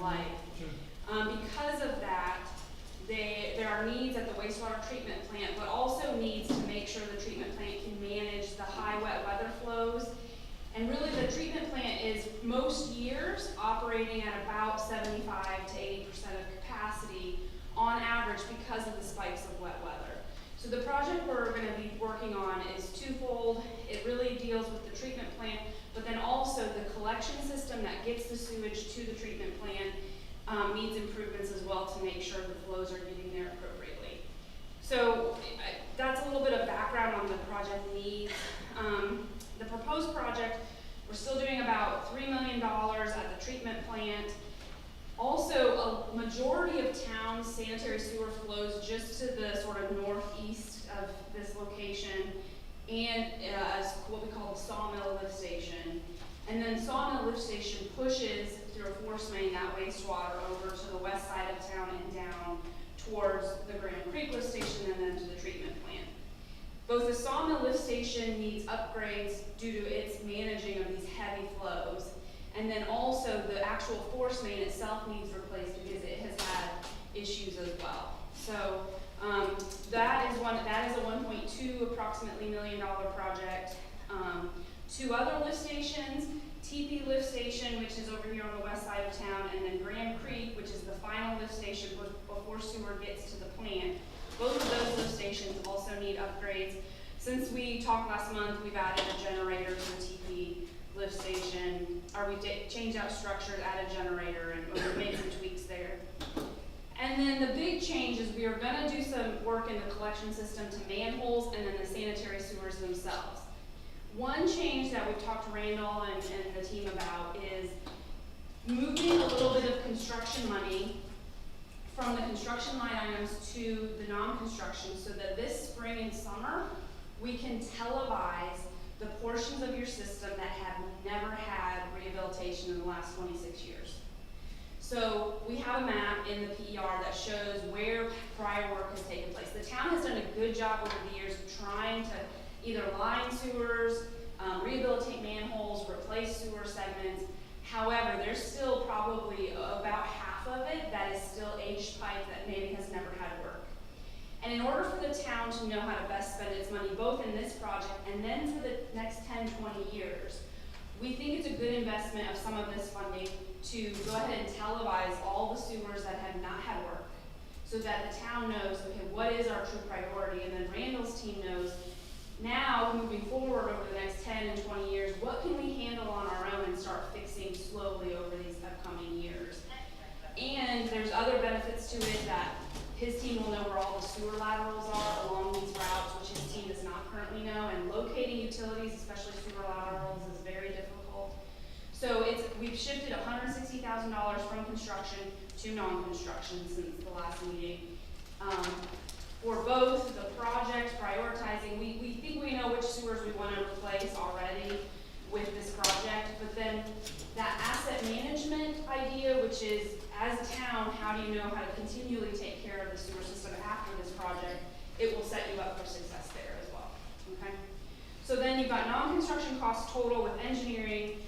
life. Because of that, there are needs at the wastewater treatment plant, but also needs to make sure the treatment plant can manage the high wet weather flows. And really the treatment plant is most years operating at about 75 to 80% of capacity on average because of the spikes of wet weather. So the project we're going to be working on is twofold. It really deals with the treatment plant, but then also the collection system that gets the sewage to the treatment plant needs improvements as well to make sure the flows are getting there appropriately. So that's a little bit of background on the project needs. The proposed project, we're still doing about $3 million at the treatment plant. Also, a majority of town's sanitary sewer flows just to the sort of northeast of this location, and as what we call the Sawmill Lift Station. And then Sawmill Lift Station pushes through a force main that wastewater over to the west side of town and down towards the Grand Creek Lift Station and then to the treatment plant. Both the Sawmill Lift Station needs upgrades due to its managing of these heavy flows. And then also the actual force main itself needs replaced because it has had issues as well. So that is a 1.2 approximately $1 million project. Two other lift stations, TP Lift Station, which is over here on the west side of town, and then Graham Creek, which is the final lift station before sewer gets to the plant. Both of those lift stations also need upgrades. Since we talked last month, we've added a generator to the TP lift station, or we changed out structures, added a generator, and we made some tweaks there. And then the big change is we are going to do some work in the collection system to manholes and then the sanitary sewers themselves. One change that we've talked to Randall and the team about is moving a little bit of construction money from the construction line items to the non-construction, so that this spring and summer we can televise the portions of your system that have never had rehabilitation in the last 26 years. So we have a map in the PER that shows where prior work has taken place. The town has done a good job over the years of trying to either line sewers, rehabilitate manholes, replace sewer segments. However, there's still probably about half of it that is still aged pipe that maybe has never had work. And in order for the town to know how to best spend its money, both in this project and then for the next 10, 20 years, we think it's a good investment of some of this funding to go ahead and televise all the sewers that have not had work, so that the town knows, okay, what is our true priority, and then Randall's team knows, now moving forward over the next 10 and 20 years, what can we handle on our own and start fixing slowly over these upcoming years. And there's other benefits to it that his team will know where all the sewer laterals are along these routes, which his team does not currently know, and locating utilities, especially sewer laterals, is very difficult. So we've shifted $160,000 from construction to non-construction since the last meeting. For both the projects, prioritizing, we think we know which sewers we want to replace already with this project, but then that asset management idea, which is, as a town, how do you know how to continually take care of the sewer system after this project, it will set you up for success there as well, okay? So then you've got non-construction costs total with engineering,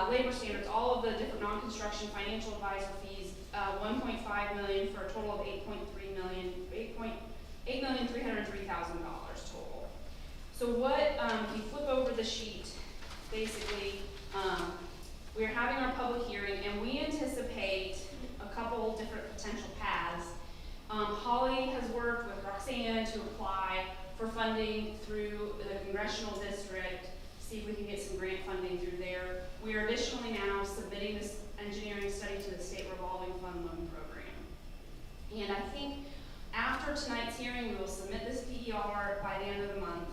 labor standards, all of the different non-construction financial advisor fees, $1.5 million for a total of $8,303,000 total. So what, if you flip over the sheet, basically, we're having our public hearing and we anticipate a couple different potential paths. Holly has worked with Roxanne to apply for funding through the congressional district, see if we can get some grant funding through there. We are additionally now submitting this engineering study to the state revolving fund loan program. And I think after tonight's hearing, we will submit this PER by the end of the month.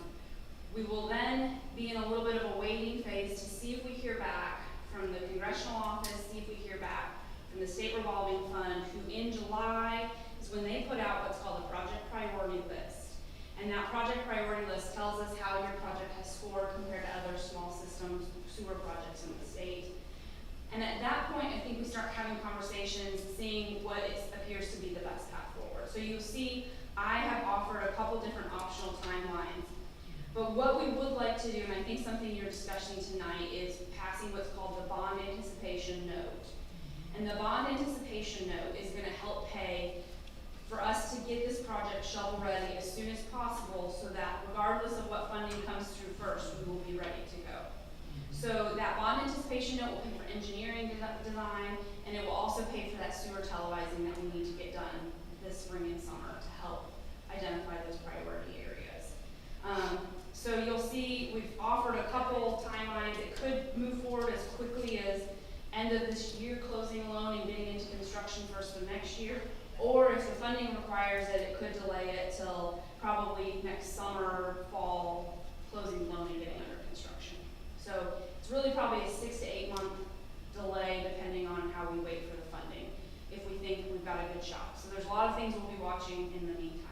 We will then be in a little bit of a waiting phase to see if we hear back from the congressional office, see if we hear back from the state revolving fund, who in July is when they put out what's called a project priority list. And that project priority list tells us how your project has scored compared to other small systems, sewer projects in the state. And at that point, I think we start having conversations, seeing what appears to be the best path forward. So you'll see I have offered a couple different optional timelines. But what we would like to do, and I think something you're discussing tonight, is passing what's called the bond anticipation note. And the bond anticipation note is gonna help pay for us to get this project shovel ready as soon as possible, so that regardless of what funding comes through first, we will be ready to go. So that bond anticipation note will pay for engineering design, and it will also pay for that sewer televising that we need to get done this spring and summer to help identify those priority areas. So you'll see we've offered a couple timelines. It could move forward as quickly as end of this year, closing a loan and getting into construction first of next year. Or if the funding requires it, it could delay it till probably next summer, fall, closing the loan and getting under construction. So it's really probably a 6 to 8 month delay depending on how we wait for the funding, if we think we've got a good shot. So there's a lot of things we'll be watching in the meantime.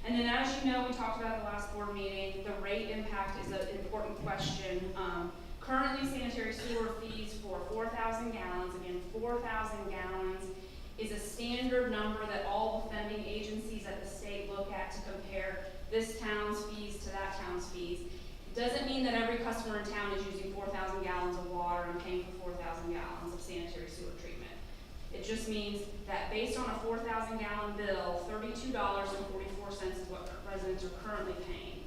And then, as you know, we talked about the last board meeting, the rate impact is an important question. Currently, sanitary sewer fees for 4,000 gallons, again, 4,000 gallons is a standard number that all the funding agencies at the state look at to compare this town's fees to that town's fees. It doesn't mean that every customer in town is using 4,000 gallons of water and paying for 4,000 gallons of sanitary sewer treatment. It just means that based on a 4,000 gallon bill, $32.44 is what residents are currently paying.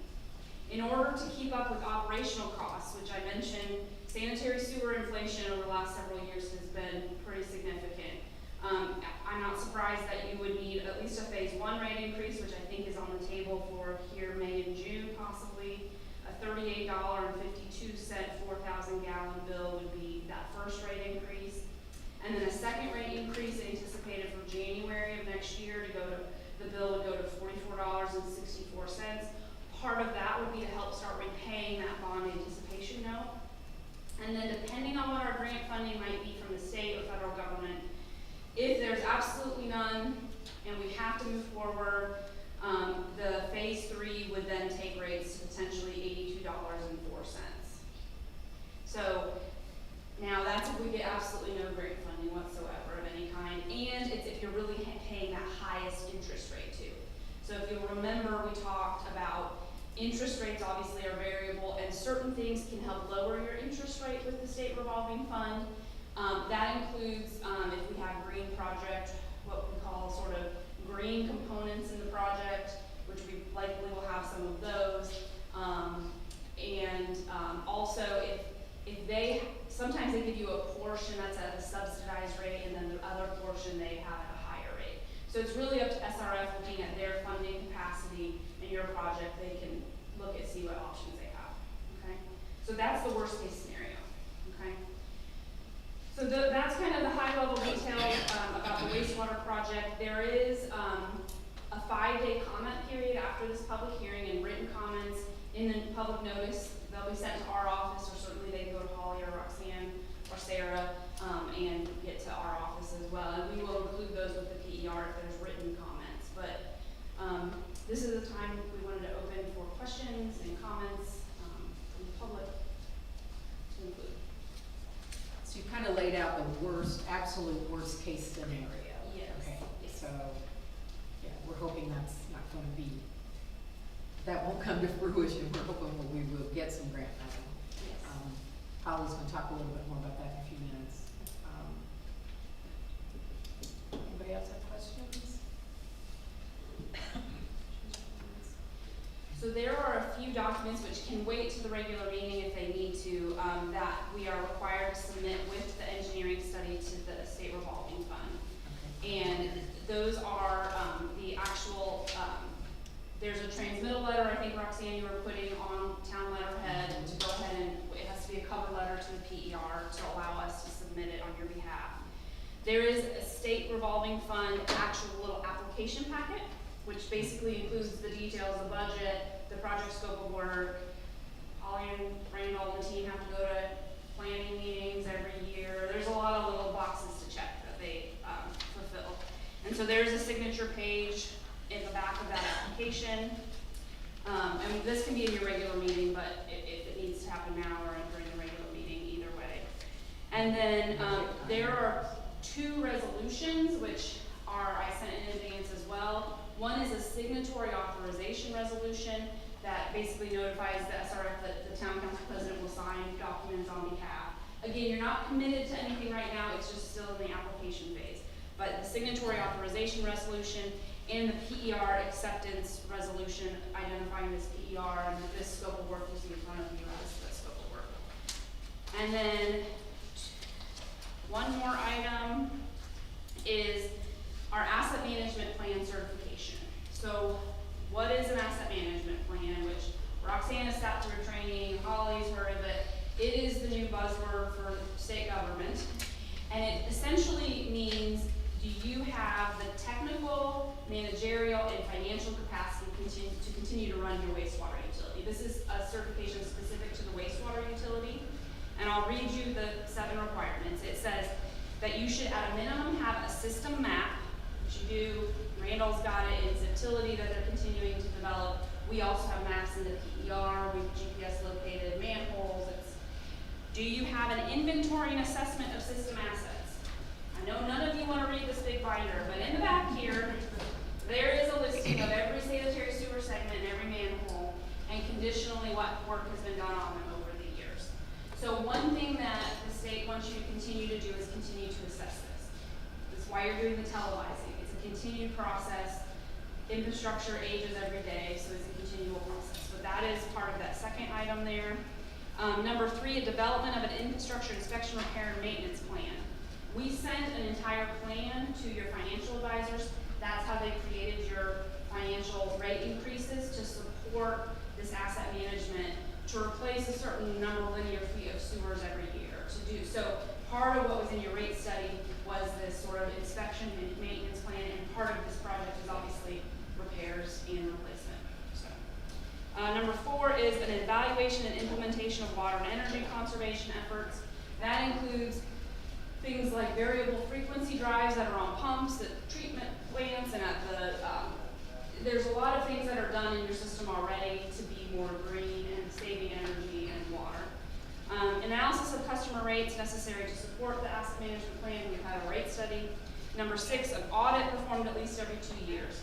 In order to keep up with operational costs, which I mentioned, sanitary sewer inflation over the last several years has been pretty significant. I'm not surprised that you would need at least a phase 1 rate increase, which I think is on the table for here May and June possibly. A $38.52 4,000 gallon bill would be that first rate increase. And then a second rate increase anticipated for January of next year to go to, the bill would go to $44.64. Part of that would be to help start repaying that bond anticipation note. And then depending on what our grant funding might be from the state or federal government, if there's absolutely none and we have to move forward, the phase 3 would then take rates to potentially $82.04. So now that's if we get absolutely no grant funding whatsoever of any kind, and it's if you're really paying that highest interest rate too. So if you'll remember, we talked about interest rates obviously are variable, and certain things can help lower your interest rate with the state revolving fund. That includes if we have green project, what we call sort of green components in the project, which we likely will have some of those. Also if they, sometimes they give you a portion that's at a subsidized rate, and then the other portion they have at a higher rate. So it's really up to SRF looking at their funding capacity in your project. They can look at, see what options they have, okay? So that's the worst case scenario, okay? So that's kind of the high level detail about the wastewater project. There is a 5-day comment period after this public hearing, and written comments in the public notice, they'll be sent to our office, or certainly they can go to Holly or Roxanne or Sarah and get to our office as well. And we will include those with the PER if there's written comments. But this is the time we wanted to open for questions and comments from the public to include. So you kind of laid out the worst, absolute worst case scenario. Yes. Okay. Yes. So, yeah, we're hoping that's not going to be, that won't come to fruition. We're hoping we will get some grant money. Yes. Holly's going to talk a little bit more about that in a few minutes. Anybody else have questions? So there are a few documents which can wait to the regular meeting if they need to, that we are required to submit with the engineering study to the state revolving fund. Okay. And those are the actual, there's a transmittal letter, I think Roxanne you were putting on town letterhead to go ahead and, it has to be a cover letter to the PER to allow us to submit it on your behalf. There is a state revolving fund actual little application packet, which basically includes the details, the budget, the project scope of work. Holly and Randall and the team have to go to planning meetings every year. There's a lot of little boxes to check that they fulfill. And so there's a signature page in the back of that application. And this can be in your regular meeting, but if it needs to happen now or during the regular meeting, either way. And then there are 2 resolutions, which are, I sent in advance as well. One is a signatory authorization resolution that basically notifies the SRF that the town council president will sign documents on behalf. Again, you're not committed to anything right now, it's just still in the application phase. But the signatory authorization resolution and the PER acceptance resolution identifying this PER and this scope of work you see in front of you as the scope of work. And then one more item is our asset management plan certification. So what is an asset management plan, which Roxanne has sat through training, Holly's heard of it. It is the new buzzword for state government. And it essentially means, do you have the technical, managerial, and financial capacity to continue to run your wastewater utility? This is a certification specific to the wastewater utility. And I'll read you the 7 requirements. It says that you should at a minimum have a system map, which you do. Randall's got it, it's utility that they're continuing to develop. We also have maps in the PER, we've GPS located manholes. Do you have an inventory and assessment of system assets? I know none of you want to read this big binder, but in the back here, there is a listing of every sanitary sewer segment and every manhole, and conditionally what work has been done on them over the years. So one thing that the state wants you to continue to do is continue to assess this. That's why you're doing the televising. It's a continued process. Infrastructure ages every day, so it's a continual process. But that is part of that second item there. Number 3, a development of an infrastructure inspection, repair, and maintenance plan. We sent an entire plan to your financial advisors. That's how they created your financial rate increases to support this asset management, to replace a certain number of linear feet of sewers every year to do. So part of what was in your rate study was this sort of inspection and maintenance plan, and part of this project is obviously repairs and replacement. Number 4 is an evaluation and implementation of water and energy conservation efforts. That includes things like variable frequency drives that are on pumps, at treatment plants, and at the, there's a lot of things that are done in your system already to be more green and saving energy and water. Analysis of customer rates necessary to support the asset management plan. We've had a rate study. Number 6, an audit performed at least every 2 years.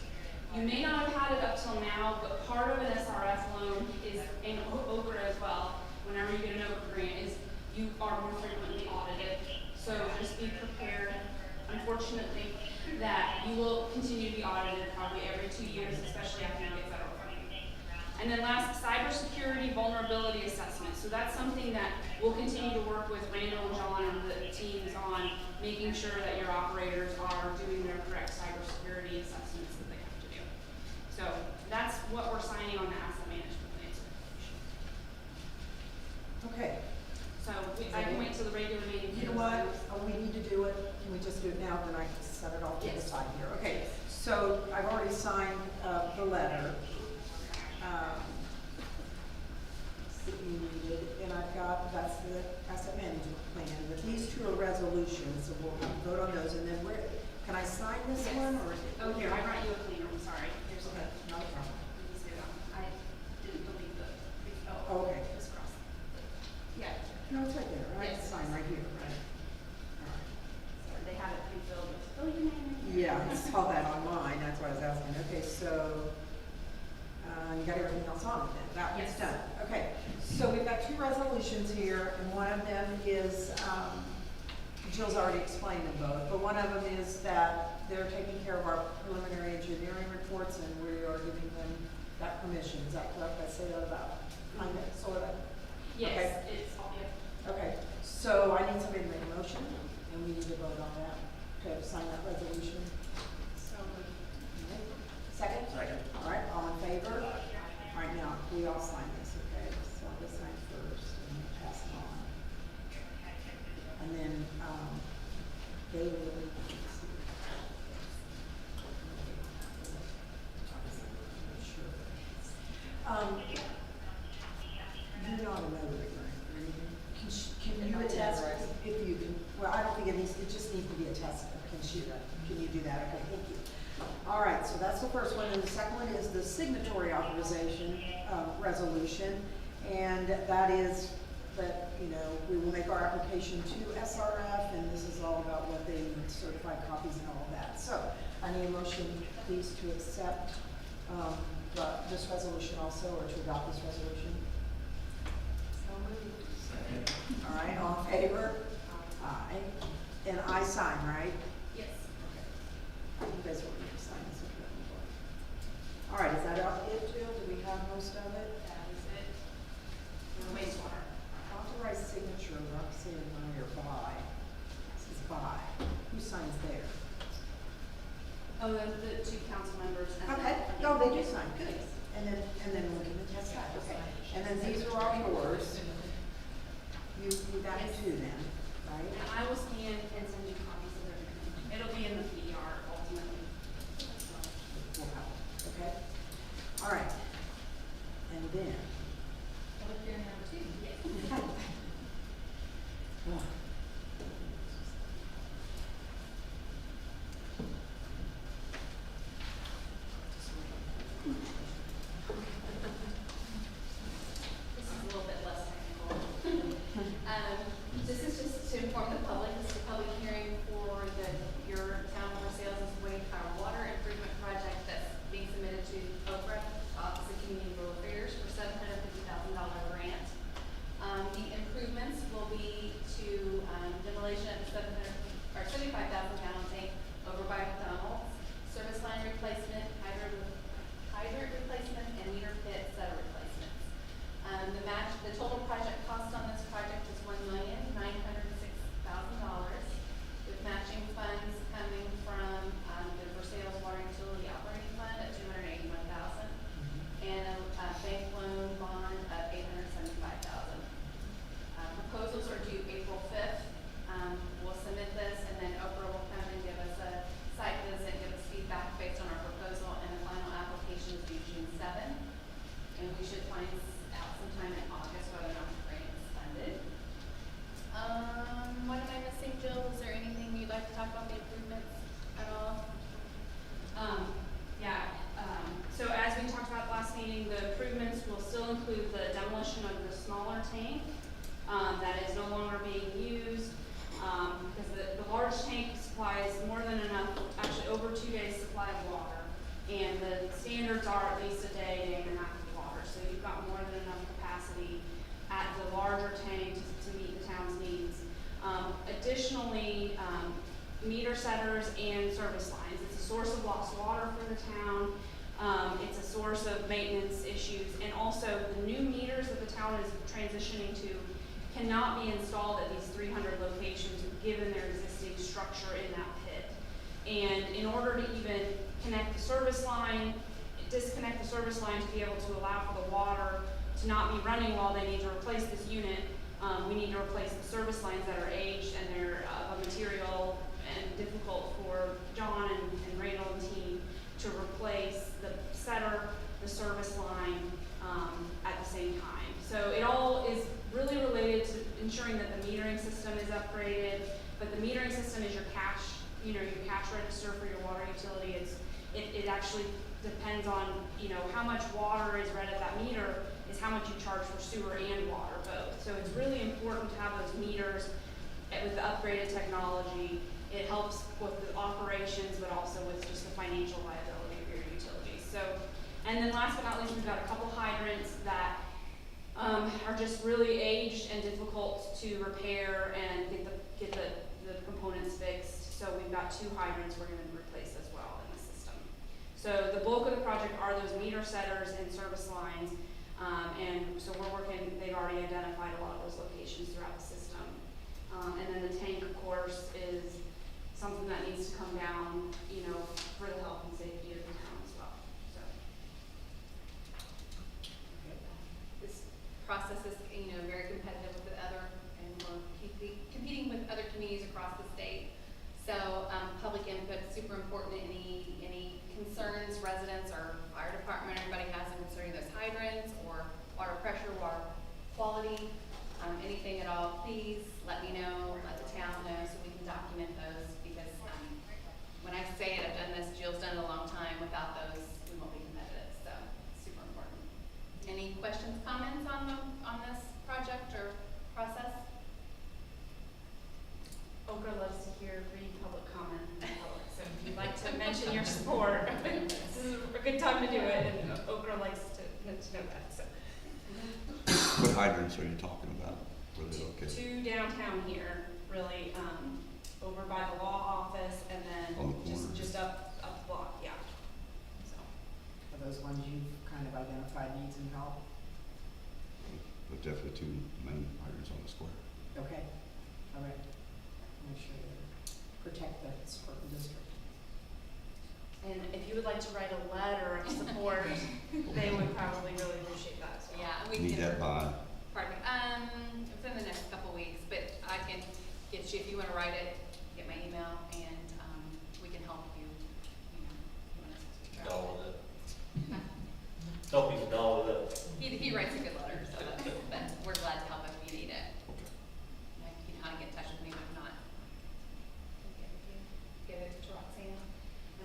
You may not have had it up till now, but part of an SRF loan is, and OKRA as well, whenever you get an OKRA grant, is you are more frequently audited. So just be prepared, unfortunately, that you will continue to be audited probably every 2 years, especially after you get federal funding. And then last, cybersecurity vulnerability assessment. So that's something that we'll continue to work with Randall and John and the teams on, making sure that your operators are doing their correct cybersecurity assessments that they have to do. So that's what we're signing on the asset management plan certification. Okay. So I can wait till the regular meeting. You know what? Oh, we need to do it. Can we just do it now? Then I can set it off to the Yes. side here. Okay. So I've already signed the letter that you needed, and I've got, that's the asset management plan. But these 2 are resolutions, so we'll vote on those. And then where, can I sign this Yes. one or? Oh, here, I brought you a cleaner, I'm sorry. Here's Okay, the, not a problem. let's do that one. I didn't believe the, Oh, okay. this cross. Yeah, No, it's right there. I can Yes. sign right here, right? All right. sorry, they have it pre-filled with, fill your name in. Yeah, I saw that online, that's why I was asking. Okay, so, you got everything else on it then? That one's Yes. done. Okay, so we've got 2 resolutions here, and one of them is, Jill's already explained them both, but one of them is that they're taking care of our preliminary engineering reports, and we are giving them that permission. Is that correct? I say that about, kind of, sort of? Yes, it's all, yeah. Okay, so I need somebody to make a motion, and we need to vote on that, to sign that resolution. So moved. Second? Second. All right, all in favor? All right, now, we all sign this, okay? So I'll just sign first, and then pass it on. And then, David, let's see. You're not a notary, right? Can you attest, if you can, well, I don't think it needs, it just needs to be attested. Can you do that? Okay, thank you. All right, so that's the first one, and the second one is the signatory authorization, resolution. And that is that, you know, we will make our application to SRF, and this is all about what they need, certified copies and all of that. So I need a motion, please, to accept, this resolution also, or to adopt this resolution. So moved. Second. All right, all in favor? Aye. And I sign, right? Yes. Okay. You guys want me to sign this? Okay. All right, is that it, Jill? Do we have most of it? That is it. For wastewater. Authorized signature, Roxanne Meyer, by. This is by. Who signs there? Oh, the two council members. And Okay, then- no, they do sign, good. And then we can attest that, okay. And then these are all yours. You got it too then, right? And I will scan and send you copies of everything. It'll be in the PR ultimately. We'll have it, okay? All right. And then. Public hearing number 2. Oh. This is a little bit less technical. This is just to inform the public, this is a public hearing for your town water sales and water improvement project that's being submitted to Okra, Office of Community and Rural Affairs for $750,000 grant. The improvements will be to demolition of the 75,000 gallon tank over by McDonald's, service line replacement, hydrant replacement, and meter pit setter replacements. The total project cost on this project is $1,906,000, with matching funds coming from the Versailles Water Utility Operating Fund at $281,000, and a bank loan bond of $875,000. Proposals are due April 5th. We'll submit this, and then Oprah will come and give us a site visit, give us feedback based on our proposal, and the final application is due June 7th. And we should find out sometime in August whether or not the grant is funded. What am I missing, Jill? Is there anything you'd like to talk about the improvements at all? So as we talked about last meeting, the improvements will still include the demolition of the smaller tank that is no longer being used, because the large tank supplies more than enough, actually over 2 days supply of water. And the standards are at least a day and a half of water. So you've got more than enough capacity at the larger tank to meet the town's needs. Additionally, meter setters and service lines. It's a source of lost water for the town. It's a source of maintenance issues. And also the new meters that the town is transitioning to cannot be installed at these 300 locations given their existing structure in that pit. And in order to even connect the service line, disconnect the service line to be able to allow for the water to not be running while they need to replace this unit, we need to replace the service lines that are aged and they're of a material and difficult for John and Randall and team to replace the setter, the service line at the same time. So it all is really related to ensuring that the metering system is upgraded, but the metering system is your cash, your cash register for your water utility. It actually depends on, how much water is read at that meter is how much you charge for sewer and water both. So it's really important to have those meters with the upgraded technology. It helps with the operations, but also with just the financial viability of your utilities. So, and then last but not least, we've got a couple hydrants that are just really aged and difficult to repair and get the components fixed. So we've got 2 hydrants we're going to replace as well in the system. So the bulk of the project are those meter setters and service lines. And so we're working, they've already identified a lot of those locations throughout the system. And then the tank, of course, is something that needs to come down, for the health and safety of the town as well. So this process is, very competitive with the other, and we're competing with other communities across the state. So public input is super important. Any concerns residents or fire department, everybody has concerning those hydrants or water pressure, water quality, anything at all, please let me know, let the town know so we can document those, because when I say it, I've done this, Jill's done it a long time, without those we won't be competitive, so it's super important. Any questions, comments on this project or process? Okra loves to hear free public comment in public, so if you'd like to mention your support, this is a good time to do it, and Okra likes to know that. So. What hydrants are you talking about? Were they okay? Two downtown here, really, over by the law office and On then the corner? just up the block, yeah. So, Are those ones you've kind of identified needs and help? But definitely two main hydrants on the square. Okay, all right. Make sure to protect the Spartan district. and if you would like to write a letter of support, they would probably really appreciate that as well. Yeah, we Need can. that by, Pardon me, within the next couple weeks, but I can get you, if you wanna write it, get my email, and, we can help you, you know, you wanna speak out. Dollar that. Help you to dollar that. He writes a good letter, so that's, but we're glad to help if you need it. okay. You can kinda get in touch with me, but if not, give it to Roxanne.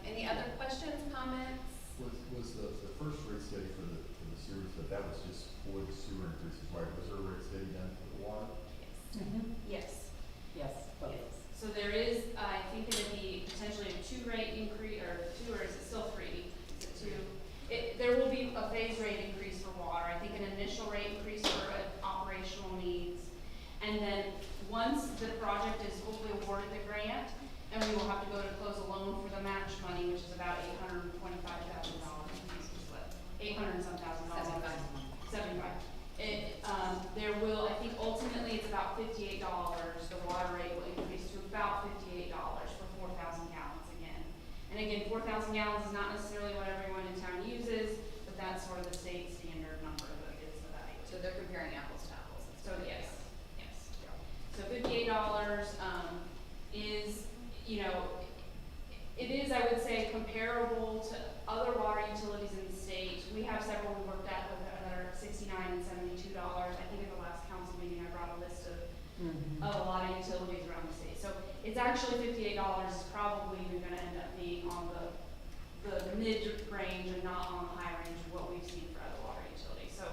Any other questions, comments? Was the first rate study for the sewers, but that was just for the sewer increases, right? Was there a rate study done for the water? Yes. Yes. Yes, both. Yes. So there is, I think it'd be potentially a 2 rate increase, or 2, or is it still 3? Is it 2? There will be a phase rate increase for water, I think an initial rate increase for operational needs. And then, once the project is hopefully awarded the grant, and we will have to go to close a loan for the match money, which is about $825,000. 800 and some thousand dollars. 75. There will, I think ultimately it's about $58, the water rate will increase to about $58 for 4,000 gallons again. And again, 4,000 gallons is not necessarily what everyone in town uses, but that's sort of the state standard number that is the value. So they're comparing apples to apples. So yes, yes. So $58, is, you know, it is, I would say, comparable to other water utilities in the state. We have several we worked at with that are $69 and $72. I think at the last council meeting, I brought a list of a lot of utilities around the state. So it's actually $58 is probably even gonna end up being on the mid-range and not on the high range of what we've seen for other water utilities. So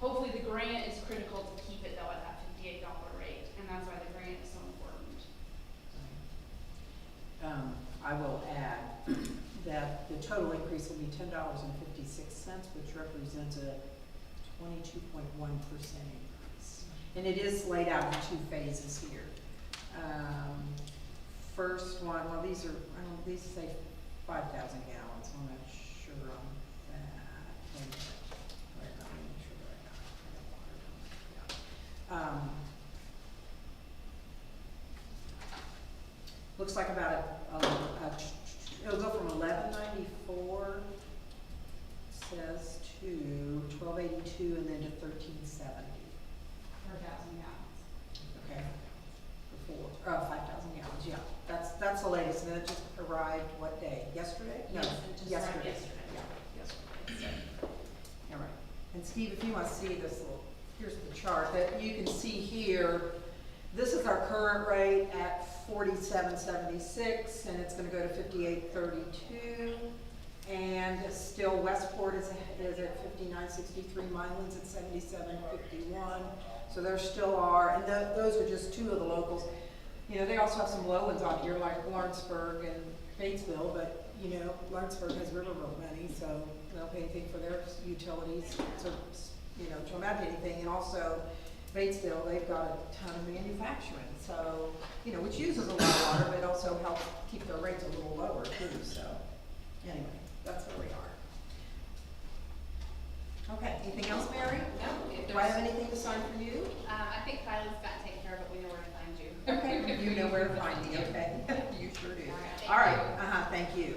hopefully the grant is critical to keep it though at that $58 rate, and that's why the grant is so important. I will add that the total increase will be $10.56, which represents a 22.1% increase. And it is laid out in 2 phases here. First one, well, these say 5,000 gallons, I'm not sure on that. Wait a minute. Wait, let me make sure that I got it. Looks like about it'll go from 1194, says, to 1282, and then to 1370. For 1,000 gallons. Okay. For 5,000 gallons, yeah. That's the latest, and it just arrived, what day? Yesterday? No, Yes, it just arrived yesterday. Yeah, yesterday. All right. And Steve, if you want to see this little, here's the chart that you can see here. This is our current rate at 47.76, and it's going to go to 58.32. And still Westport is at 59.63, Milan's at 77.51. So there still are, and those are just 2 of the locals. You know, they also have some low ones on here like Lawrenceburg and Batesville, but you know, Lawrenceburg has riverboat money, so they don't pay anything for their utilities, so you know, to amount to anything. And also Batesville, they've got a ton of manufacturing, so you know, which uses a lot of water, but also helps keep their rates a little lower too. So anyway, that's where we are. Okay, anything else, Mary? No, if Do I have there's, anything to sign for you? I think Kyla's got taken care of, but we know where to find you. Okay, you know where to find me, okay? You sure do. All All right, right, thank you.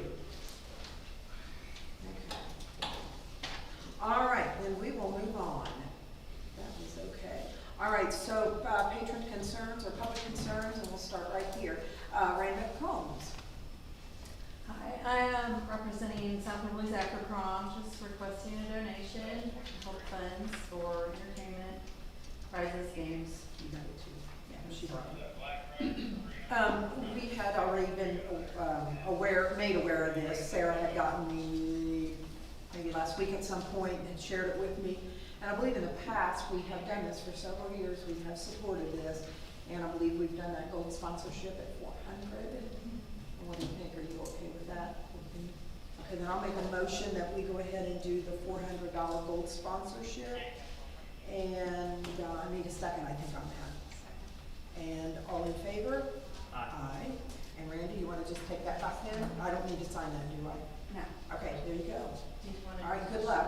Okay. All right, then we will move on. That was okay. All right, so patron concerns or public concerns, and we'll start right here. Randall Combs. Hi, I am representing South Beverly Zachary Prom, just requesting a donation to help funds for entertainment, prizes, games. You got it too. Yeah, she brought it. We had already been made aware of this. Sarah had gotten me maybe last week at some point and shared it with me. And I believe in the past, we have done this for several years. We have supported this. And I believe we've done that gold sponsorship at 400. What do you think? Are you okay with that? Okay, then I'll make a motion that we go ahead and do the $400 gold sponsorship. And I need a second, I think, on that. And all in favor? Aye. And Randy, you wanna just take that back then? I don't need to sign that, do I? No. Okay, there you go. Do you wanna- All right, good luck.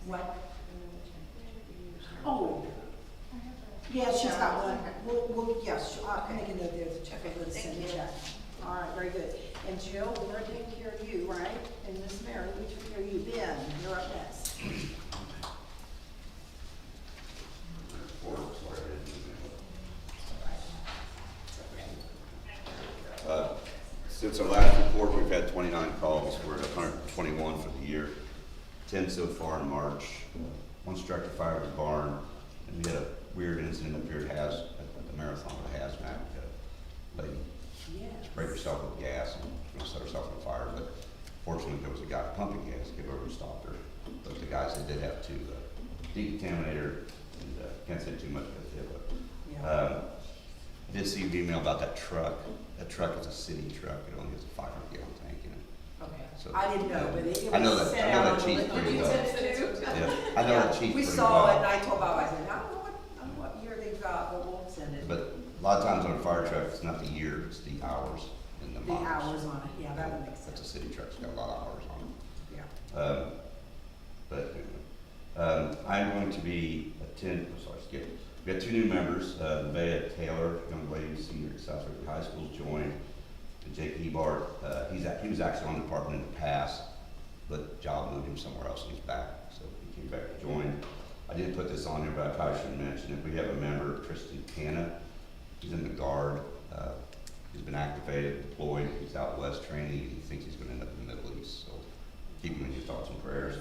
What? Oh, yeah, she's got one. We'll, yes, I can make a note there to check over the send the check. All right, very good. And Jill, we're gonna take care of you, right? And Miss Mary, we took care of you. Ben, you're up next. Since our last report, we've had 29 calls. We're at 121 for the year, 10 so far in March. One structure fire at the barn, and we had a weird incident up here at the marathon with a hazmat. Lady Yeah. sprayed herself with gas and was gonna set herself on fire, but fortunately there was a guy pumping gas, came over and stopped her. But the guys, they did have to decontaminate her, and can't say too much about it, but Yeah. I did see an email about that truck. That truck is a city truck. It only has a 500-gallon tank in it. Okay. So- I didn't know, but it I know was that- sent I know out that on the chief list. pretty You well. sent it too? Yeah, I know Yeah, that chief we pretty saw well. it, and I told Bob, I said, I don't know what year they've got, but we'll send it. But a lot of times on a fire truck, it's not the year, it's the hours and the The miles. hours on it, yeah, that would make That's a sense. city truck, it's got a lot of hours on it. Yeah. But anyway, I'm going to be we got 2 new members, Nevaeh Taylor, young lady, senior at South River High School, joined. And Jake Hebart, he was actually on the department in the past, but job moved him somewhere else and he's back, so he came back to join. I didn't put this on here, but I probably should mention it. We have a member, Tristan Canna, he's in the Guard, he's been activated, deployed, he's out west training, he thinks he's gonna end up in the Middle East, so keep him in your thoughts and prayers.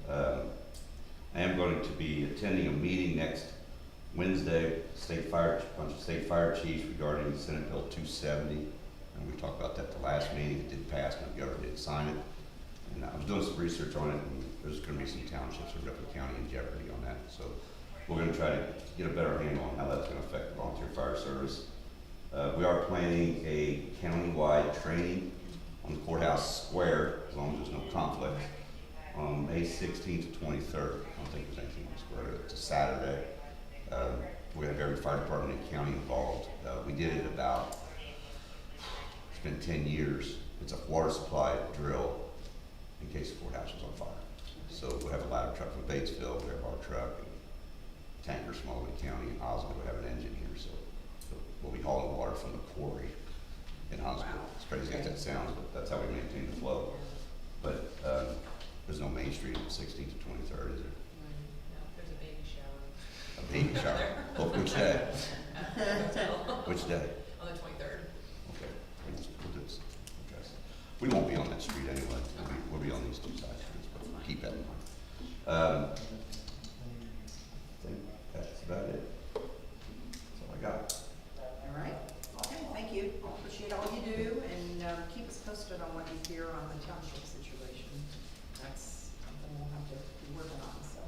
I am going to be attending a meeting next Wednesday, bunch of state fire chiefs regarding Senate Bill 270. And we talked about that the last meeting. It did pass, but the governor didn't sign it. And I was doing some research on it, and there's gonna be some townships in Ripon County in jeopardy on that. So we're gonna try to get a better handle on how that's gonna affect the volunteer fire service. We are planning a countywide training on the courthouse square, as long as there's no conflict, on May 16th to 23rd. I don't think there's anything on the square. It's a Saturday. We're gonna have every fire department in the county involved. We did it about, it's been 10 years. It's a water supply drill in case the courthouse was on fire. So we'll have a ladder truck from Batesville, we have our truck, and tankers from all over the county, and Osgood will have an engine here, so we'll be hauling water from the quarry in Osgood. Wow. As crazy as that sounds, but that's how we maintain the flow. But there's no Main Street on 16th to 23rd, is there? No, there's a baby shower. A baby shower? Oh, which day? Which day? On the 23rd. Okay, we'll do this. Okay. We won't be on that street anyway, we'll be on these 2 side streets, but we'll keep that in mind. I think that's about it. That's all I got. All right, okay, thank you. Appreciate all you do, and keep us posted on what you hear on the township situation. That's something we'll have to be working on, so.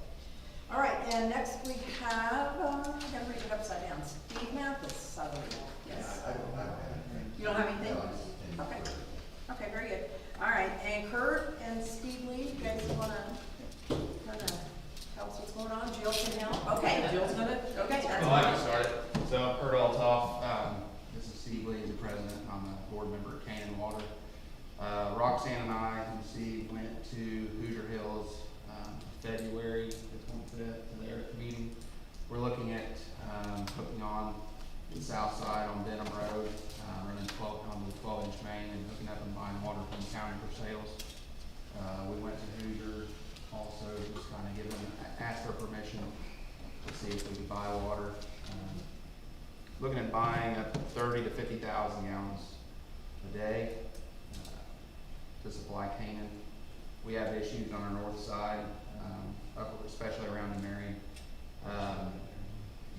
All right, and next we have, I'm gonna read it upside down, Steve Mathis, I believe. Yes. I don't have anything. You don't have anything? No, I just came Okay. for- Okay, very good. All right, and Kurt and Steve Lee, you guys wanna kinda tell us what's going on? Jill can help? Okay, Jill's gonna, okay, that's Well, I can fine. start it. So, Kurt Altoff, this is Steve Lee, the president, I'm a board member at Cannon Water. Roxanne and I, you see, went to Hoosier Hills, February, to their meeting. We're looking at, hooking on the south side on Denham Road, running 12-inch main and hooking up and buying water from the county for sales. We went to Hoosier also, just kind of asked for permission to see if we could buy water. Looking at buying up 30 to 50,000 gallons a day to supply Canaan. We have issues on our north side, especially around New Marion.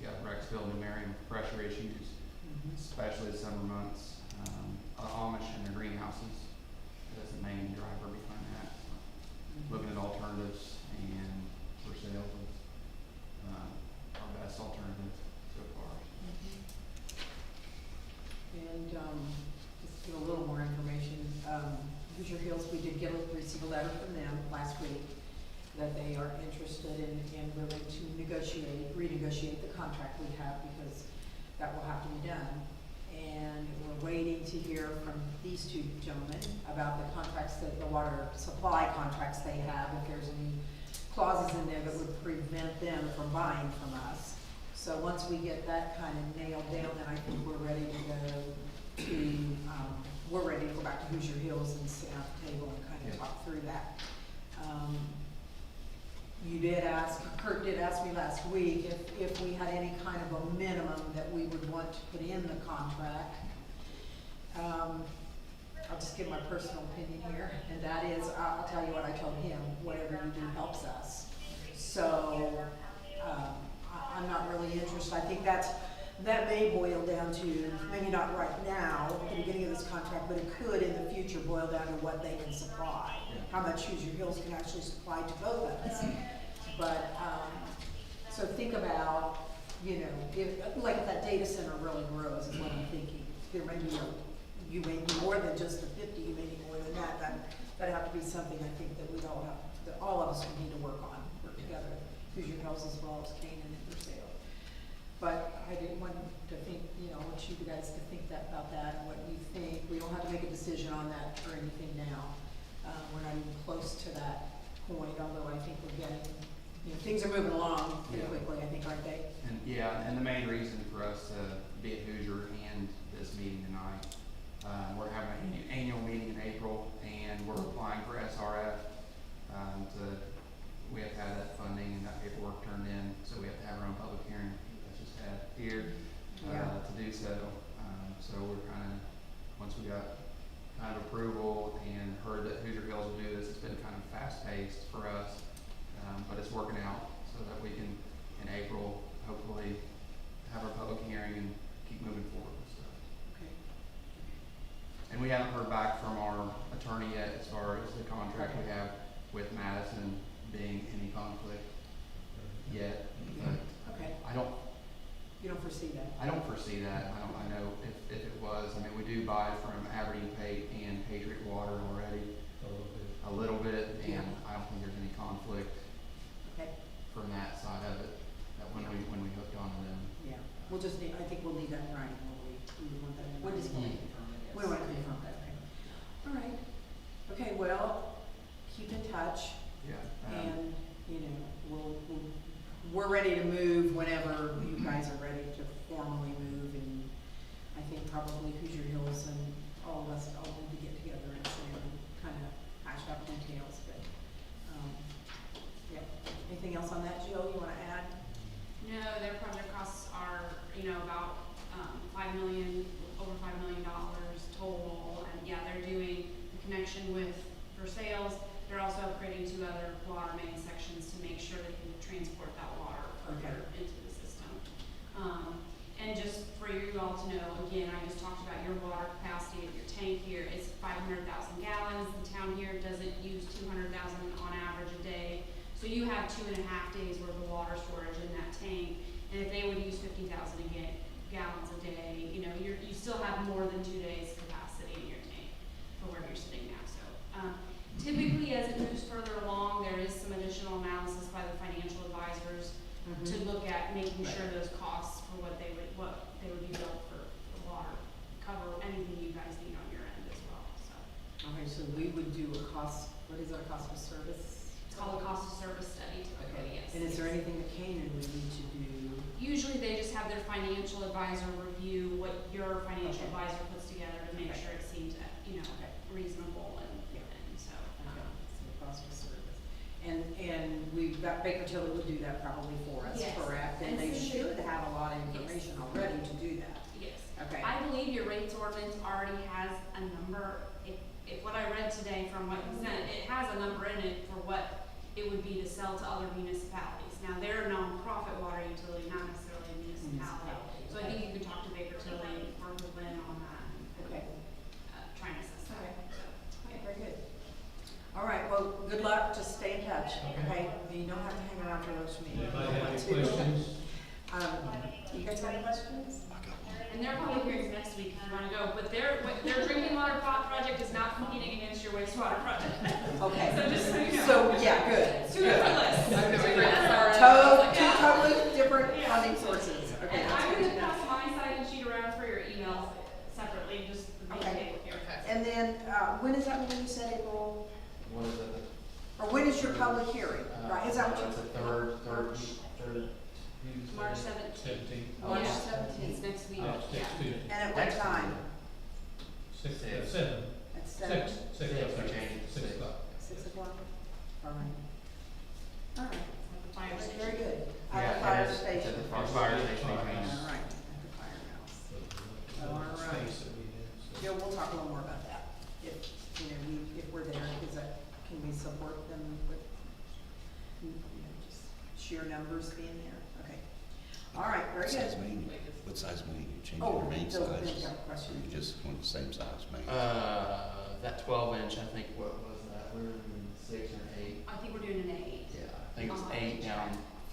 You got Rexville, New Marion with pressure issues, especially the summer months. Amish and their greenhouses, that's the main driver behind that. Looking at alternatives and for sale was our best alternative so far. And, just to give a little more information, Hoosier Hills, we did receive a letter from them last week that they are interested in willing to renegotiate the contract we have, because that will have to be done. And we're waiting to hear from these two gentlemen about the contracts that, the water supply contracts they have, if there's any clauses in there that would prevent them from buying from us. So once we get that kind of nailed down, then I think we're ready to go to, we're ready to go back to Hoosier Hills and sit at the table and kind of Yeah. talk through that. You did ask, Kurt did ask me last week if we had any kind of a minimum that we would want to put in the contract. I'll just give my personal opinion here, and that is, I'll tell you what I told him, whatever you do helps us. So, I'm not really interested, I think that may boil down to, maybe not right now, at the beginning of this contract, but it could in the future boil down to what they can supply. How much Hoosier Hills can actually supply to both of us. But, so think about, you know, if that data center really grows, is what I'm thinking. There may be you may be more than just the 50, you may be more than that. That'd have to be something I think that we'd all have, that all of us would need to work together. Hoosier Hills as well as Canaan and Versailles. But I didn't want to think, you know, I want you guys to think about that and what you think. We don't have to make a decision on that or anything now. We're not even close to that point, although I think we're getting, you know, things are moving along pretty Yeah. quickly, I think, aren't they? And yeah, and the main reason for us to be at Hoosier and this meeting tonight, we're having an annual meeting in April, and we're applying for SRF. We have to have that funding and that paperwork turned in, so we have to have our own public hearing. That's just had here to do so. So we're kind of, once we got kind of approval and heard that Hoosier Hills will do this, it's been kind of fast paced for us, but it's working out so that we can, in April, hopefully have our public hearing and keep moving forward. So. Okay. And we haven't heard back from our attorney yet as far as the contract we have with Madison being any conflict yet. But Okay. You don't foresee that? I don't foresee that. I know if it was, I mean, we do buy from Aberdeen Pate and Patriot Water already a little bit, and Yeah. I don't think there's any conflict Okay. from that side of it, that when we hooked onto them. Yeah. We'll just need, I think we'll need that in writing, won't we? We want that in We just writing. want to confirm it, yes. We want to confirm that, right? All right. Okay, well, keep in touch. Yeah. And, you know, we're ready to move whenever you guys are ready to formally move, and I think probably Hoosier Hills and all of us all need to get together and say, kind of hash out details, but, yeah. Anything else on that, Jill, you wanna add? No, their project costs are, you know, about, over $5 million total, and yeah, they're doing the connection with Versailles. They're also upgrading 2 other water main sections to make sure they can transport that water further into the system. And just for you all to know, again, I just talked about your water capacity of your tank here is 500,000 gallons. The town here doesn't use 200,000 on average a day. So you have 2.5 days worth of water storage in that tank. And if they would use 50,000 gallons a day, you know, you still have more than 2 days capacity in your tank for where you're sitting now. So typically, as it moves further along, there is some additional analysis by the financial advisors to look at making sure those costs for what they would be billed for water cover anything you guys need on your end as well. So Okay, so we would do a cost, what is it, a cost of service? it's called a cost of service study typically, yes. And is there anything that Canaan would need to do? Usually they just have their financial advisor review what your financial advisor puts together to make sure it seems, you know, reasonable and so. Okay, so the cost of service. And we've got, Baker Tilly would do that probably for us, Yes. correct? And And they since should it- have a lot of information already to do that. Yes. Okay. I believe your rates ordinance already has a number, if what I read today from what you sent, it has a number in it for what it would be to sell to other municipalities. Now, they're a nonprofit water utility, not necessarily a municipality. So I think you could talk to Baker Tilly and work with Lynn on that. Okay. Try and assess that. Okay. Okay, very good. All right, well, good luck, just stay in touch, okay? You don't have to hang around for those meetings. Anybody have any questions? You guys got any questions? And their public hearings next week if you wanna go, but their drinking water project is not competing against your wastewater project. Okay. So just so you know. So, yeah, good. It's 2 different lists. Two totally different funding sources. Okay, And that's I'm good gonna to know. pass my side session, you said April, What is it? or when is your public hearing, right, is that what It's you? the third Tuesday. March 17th. March Yeah. 17th. It's next week. Oh, Yeah. 16. And at what time? Six, Six. 7, At 7? 6, Six, we changed it to 6 six. o'clock. 6 o'clock? All right. All right. Fire Very station. good. Yeah, At the it fire is. station. It's at the fire station. All right, at the firehouse. All right. Space that we have, so. Yeah, we'll talk a little more about that, if, you know, if we're there, because can we support them with, just sheer numbers being there? Okay. All right, very What size good. main, what size main, you changing Oh, your main Bill, size? Bill, got a question. You just want the same size main? That 12-inch, I think, what was that? We were in 6 or 8. I think we're doing an 8. Yeah, I think it was 8 down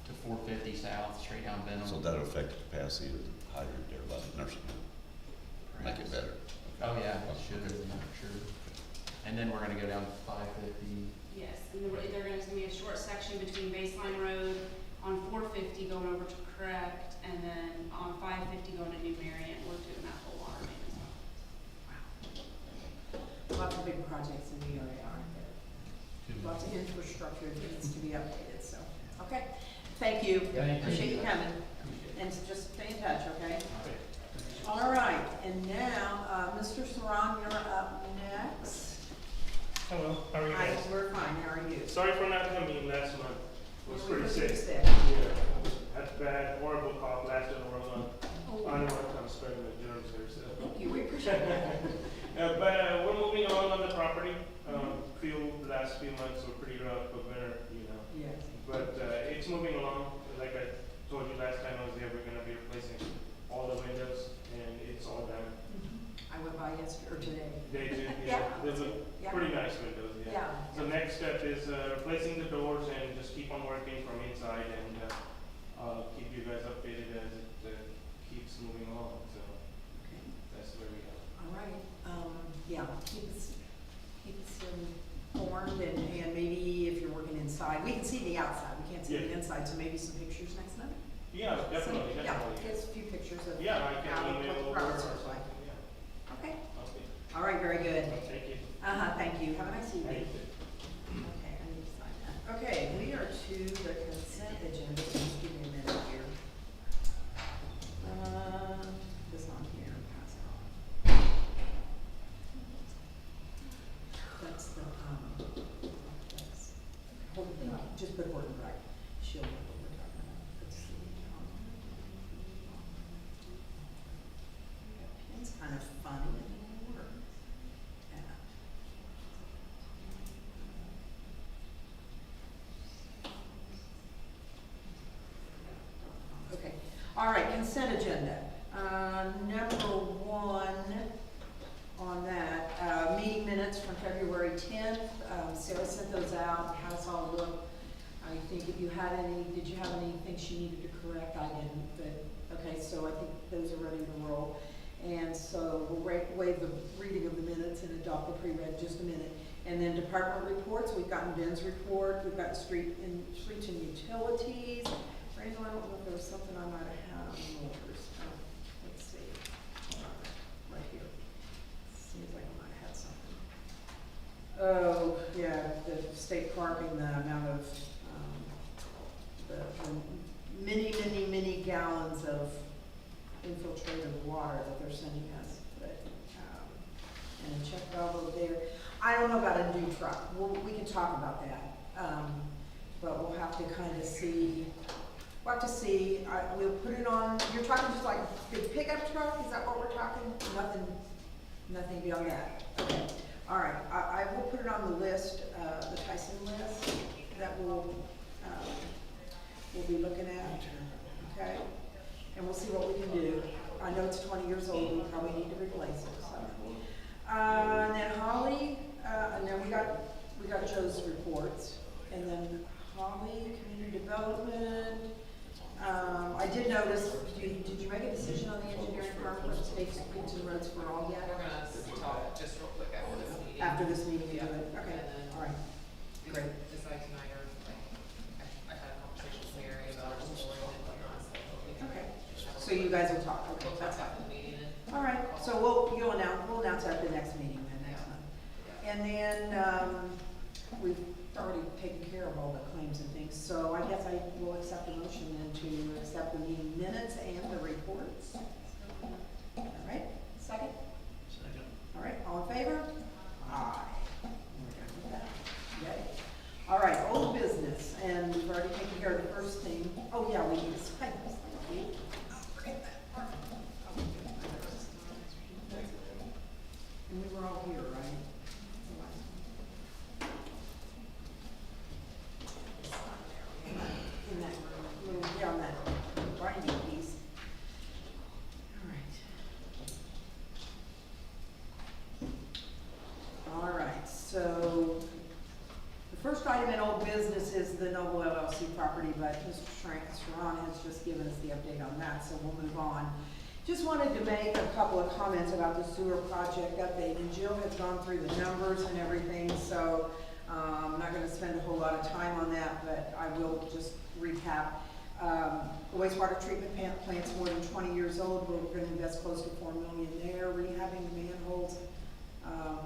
to 450 south, straight down Benham. So that'll affect the capacity of the hydrant there by the nursing home, make it better. Oh, yeah, it should, yeah, sure. And then we're gonna go down to 550. Yes, and they're gonna be a short section between Baseline Road on 450 going over to Correct, and then on 550 going to New Marion. We're doing that whole water main as well. Lots of big projects in the area, aren't there? Lots of infrastructure that needs to be updated, so, okay. Thank you. Thank you. Appreciate you coming. And just stay in touch, okay? All right, and now, Mr. Saran, you're up next. Hello, how are you Hi, guys? we're fine, how are you? Sorry for not coming last month. Was We're pretty pretty sick. sick. Yeah, had a bad, horrible cough, lasted over a month. Oh, I don't want to come spreading the germs here, so. thank you, we appreciate that. But we're moving on the property. The last few months were pretty rough, but winter, you know. Yes. But it's moving along. Like I told you last time I was there, we're gonna be replacing all the windows, and it's all done. I went by yesterday, or today. They do, Yeah. they look Yeah. pretty nice windows, yeah. Yeah. So next step is replacing the doors and just keep on working from inside, and I'll keep you guys updated as it keeps moving along, so Okay. that's where we are. All right, yeah, keep us informed, and maybe if you're working inside, we can see the outside, we can't see the Yeah. inside, so maybe some pictures next month? Yeah, definitely, So, definitely. Yeah, get us a few pictures of Yeah, I how, can what email the over or progress something, looks like. yeah. Okay, Okay, all right, very good. thank you. Thank you, have a nice evening. Thank you. Okay, I need to sign that. Okay, we are to the consent agenda, just give me a minute here. This on here, pass it on. That's the, that's, just put Horton Drive, she'll know what we're talking about. Let's see. That pen's kind of funny, it didn't work. Yeah. Okay, all right, consent agenda. Number one on that, meeting minutes from February 10th. Sarah sent those out. How does all look? I think if you had any, did you have anything she needed to correct? I didn't, but, okay, so I think those are ready to roll. And so we'll waive the reading of the minutes and adopt the pre-read in just a minute. And then department reports, we've gotten Ben's report, we've got streets and utilities. Rachel, I don't know if there was something I might have had on yours. Let's see. Hold on, right here. Seems like I might have had something. Oh, yeah, the state parking, the amount of, the many gallons of infiltrated water that they're sending us. But, and a check valve over there. I don't know about a new truck. We can talk about that. But we'll have to kind of see. We'll have to see, we'll put it on, you're talking just like a big pickup truck, is that what we're talking? Nothing beyond that, okay. All right, I will put it on the list, the Tyson list, that we'll be looking at, okay? And we'll see what we can do. I know it's 20 years old, we probably need to replace it, so. And then Holly, and then we got Joe's reports, and then Holly, community development. I did notice, did you make a decision on the engineering firm for state streets and roads for all yet? We're gonna talk just real quick after this meeting. After this meeting, we do Yeah. it, okay, And then all right, we great. decide tonight, or I had a conversation with Mary about our story and whatnot, so we can. Okay, so you guys will talk, okay, We'll talk that's fine. after the meeting and. All right, so we'll announce it at the next meeting then, next month. and then, we've already taken care of all the claims and things, so I guess I will accept the motion then to accept the meeting minutes and the reports. All right, second? Second. All right, all in favor? Aye. We're done with that. Yay. All right, old business, and we've already taken care of the first thing. Oh, yeah, we need to sign this. And we were all here, right? In that little, yeah, on that binding piece. All right, so the first item in old business is the Noble LLC property, but Mr. Sharon has just given us the update on that, so we'll move on. Just wanted to make a couple of comments about the sewer project update, and Jill has gone through the numbers and everything, so I'm not gonna spend a whole lot of time on that, but I will just recap. The wastewater treatment plant's more than 20 years old. We're gonna invest close to $4 million there, rehabbing the manholes.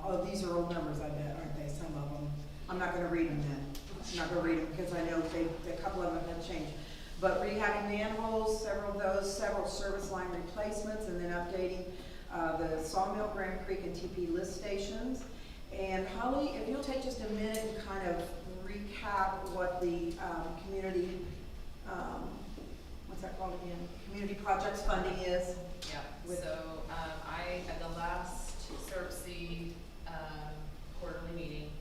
Oh, these are old numbers, I bet, aren't they, some of them? I'm not gonna read them then. I'm not gonna read them because I know a couple of them have changed. But rehabbing manholes, several of those, several service line replacements, and then updating the Sawmill, Grand Creek, and TP lift stations. And Holly, if you'll take just a minute and kind of recap what the community, what's that called again? Community projects funding is. Yeah, With- so, I, at the last CERC quarterly meeting,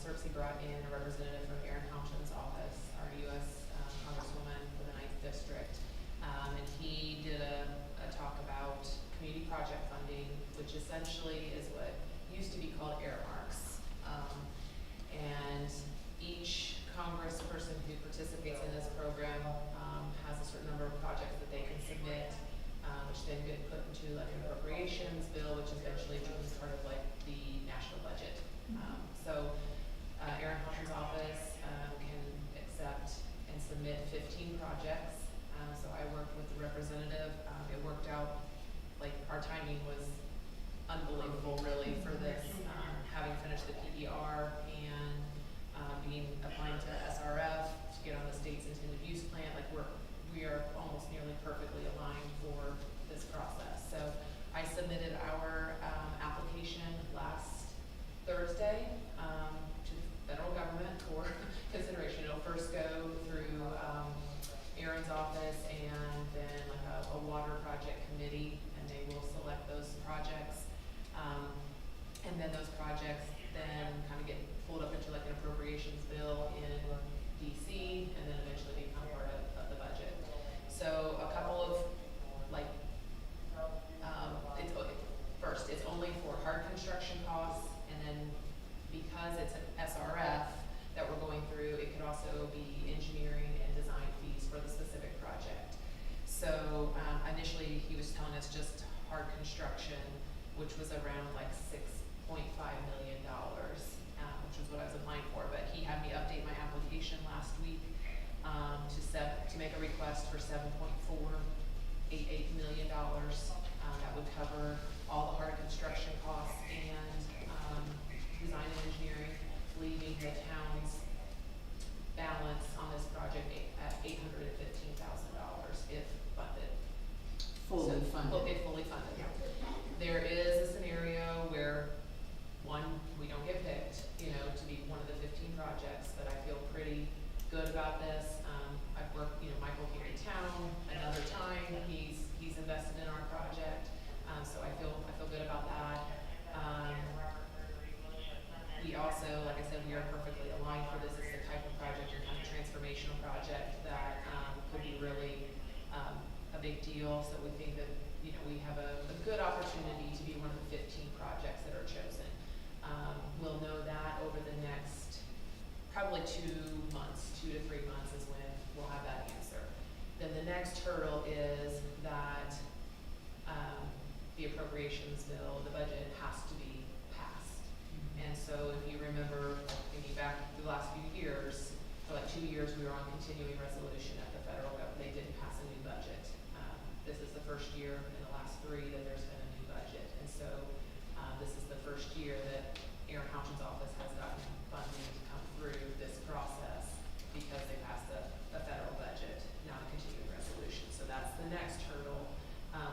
CERC brought in a representative from Aaron Houchin's office, our US Congresswoman for the 9th District. And he did a talk about community project funding, which essentially is what used to be called earmarks. And each congressperson who participates in this program has a certain number of projects that they can submit, which then get put into like an appropriations bill, which eventually becomes part of like the national budget. Aaron Houchin's office can accept and submit 15 projects. So I worked with the representative. It worked out, like our timing was unbelievable really for this, having finished the PER and applying to SRF to get on the state's intended use plan. Like we are almost nearly perfectly aligned for this process. So I submitted our application last Thursday to the federal government for consideration. It'll first go through Aaron's office and then like a water project committee, and they will select those projects. And then those projects then kind of get pulled up into like an appropriations bill in DC, and then eventually become part of the budget. So a couple of like, first, it's only for hard construction costs, and then because it's an SRF that we're going through, it could also be engineering and design fees for the specific project. So initially he was telling us just hard construction, which was around like $6.5 million, which was what I was applying for. But he had me update my application last week to make a request for $7.488 million. That would cover all the hard construction costs and design and engineering, leaving the town's balance on this project at $815,000 if funded. Fully funded. If fully funded. There is a scenario where, one, we don't get picked, to be one of the 15 projects, but I feel pretty good about this. I've worked, Michael came to town another time, he's invested in our project, so I feel good about that. We also, like I said, we are perfectly aligned for this. It's the type of project, or kind of transformational project that could be really a big deal. So we think that we have a good opportunity to be one of the 15 projects that are chosen. We'll know that over the next probably 2 months, 2 to 3 months is when we'll have that answer. Then the next hurdle is that the appropriations bill, the budget has to be passed. And so if you remember, thinking back the last few years, for like 2 years we were on continuing resolution at the federal government. They didn't pass a new budget. This is the first year in the last 3 that there's been a new budget. And so this is the first year that Aaron Houchin's office has gotten funding to come through this process because they passed a federal budget, not a continuing resolution. So that's the next hurdle,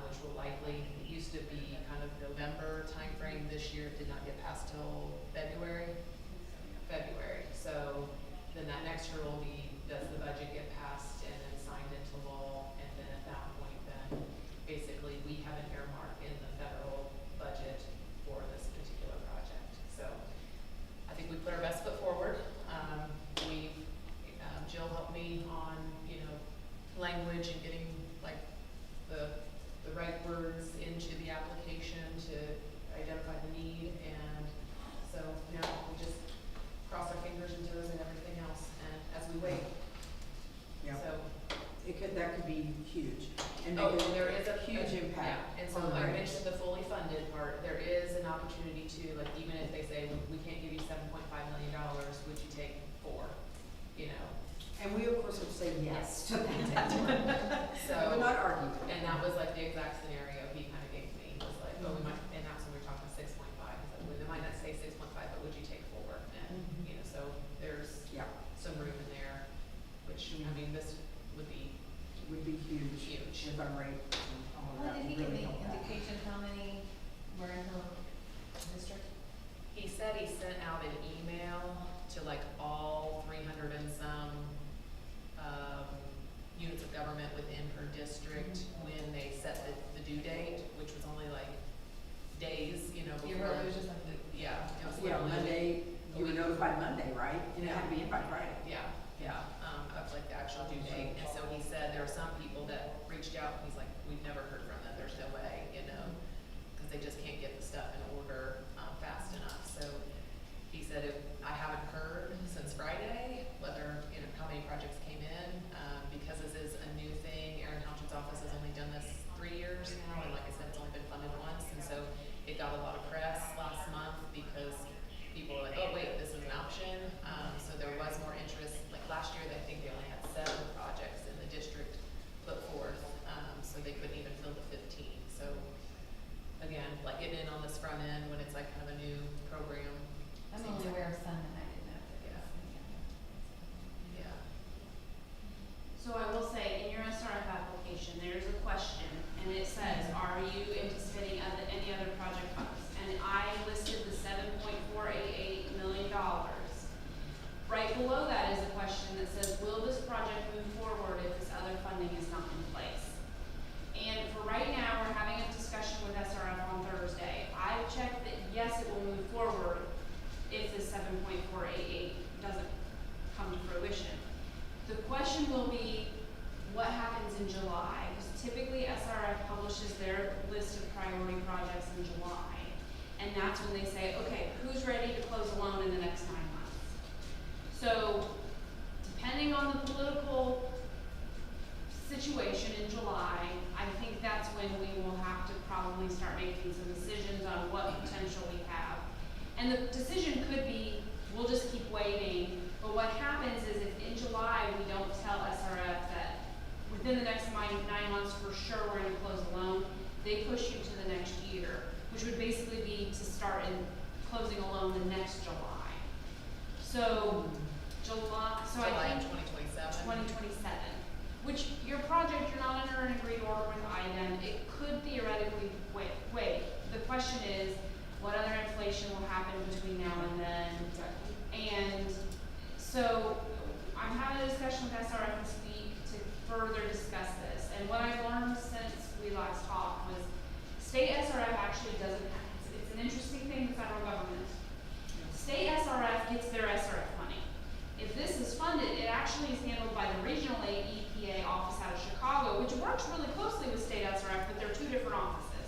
which will likely, it used to be kind of November timeframe. This year, it did not get passed till February. So then that next hurdle will be, does the budget get passed and then signed into law? And then at that point, then basically we have an earmark in the federal budget for this particular project. So I think we put our best foot forward. Jill helped me on, language and getting like the right words into the application to identify the need. And so now we just cross our fingers and toes and everything else, and as we wait. Yeah. So, That could be huge, and oh, make there is a huge yeah, impact. and so on the I grants. mentioned the fully funded part, there is an opportunity to, like, even if they say, we can't give you $7.5 million, would you take 4, And we of course would say yes to that. So, I would not argue. and that was like the exact scenario he kind of gave me, was like, oh, we might, and that's when we were talking 6.5, he's like, well, they might not say 6.5, but would you take 4? And, so there's Yeah, some room in there, which, I mean, this would be would be huge. Huge. With our rate and all of Well, that. did he would give really any help that. indication how many were in her district? He said he sent out an email to like all 300 and some units of government within her district when they set the due date, which was only like days, You before. wrote, it was just like the. Yeah, it was Yeah, literally Monday, you were week. notified Monday, right? And it had to be in by Friday. Yeah, of like the actual due date. And so he said there were some people that reached out, and he's like, we've never heard from them, there's no way, because they just can't get the stuff in order fast enough. So he said, I haven't heard since Friday whether, how many projects came in, because this is a new thing. Aaron Houchin's office has only done this 3 years now, and like I said, it's only been funded once, and so it got a lot of press last month because people were like, oh wait, this is an option. So there was more interest. Like last year, I think they only had 7 projects in the district put forth, so they couldn't even fill the 15. So again, like getting in on this front end when it's like kind of a new program. I'm only aware of some, and I didn't know if there was any other. Yeah. So I will say, in your SRF application, there's a question, and it says, are you anticipating any other project funds? And I listed the $7.488 million. Right below that is a question that says, will this project move forward if this other funding is not in place? And for right now, we're having a discussion with SRF on Thursday. I've checked that yes, it will move forward if the 7.488 doesn't come to fruition. The question will be, what happens in July? Because typically SRF publishes their list of priority projects in July. And that's when they say, okay, who's ready to close a loan in the next 9 months? So, depending on the political situation in July, I think that's when we will have to probably start making some decisions on what potential we have. And the decision could be, we'll just keep waiting, but what happens is if in July we don't tell SRF that within the next 9 months for sure we're gonna close the loan, they push you to the next year, which would basically be to start in closing a loan the next July. So, July July I think 2027. 2027, which your project, you're not under an agreed order with IDEM, it could theoretically wait. The question is, what other inflation will happen between now and then? And so, I'm having a discussion with SRF this week to further discuss this. And what I've learned since we last talked was, state SRF actually doesn't have, it's an interesting thing, the federal government. State SRF gets their SRF money. If this is funded, it actually is handled by the regional EPA office out of Chicago, which works really closely with state SRF, but they're 2 different offices.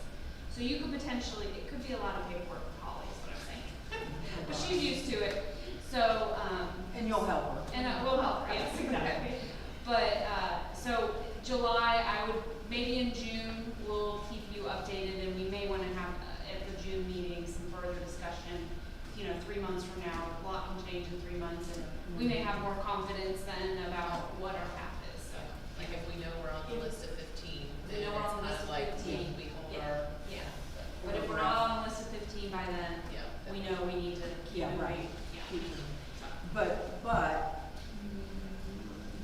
So you could potentially, it could be a lot of paperwork for Holly, is what I'm saying. But she's used to it, so, And you'll help her. and we'll help her, yes, exactly. But, so July, I would, maybe in June, we'll keep you updated, and we may wanna have, at the June meeting, some further discussion. 3 months from now, a lot can change in 3 months, and we may have more confidence then about what our path is, so. Like if we know we're on the list of 15, We then know we're on it's the kind list of of like 15. we hold Yeah. our. Yeah. But if we're not on the list of 15 by then, Yeah, that we know we need to keep Yeah, moving. right. Yeah. But,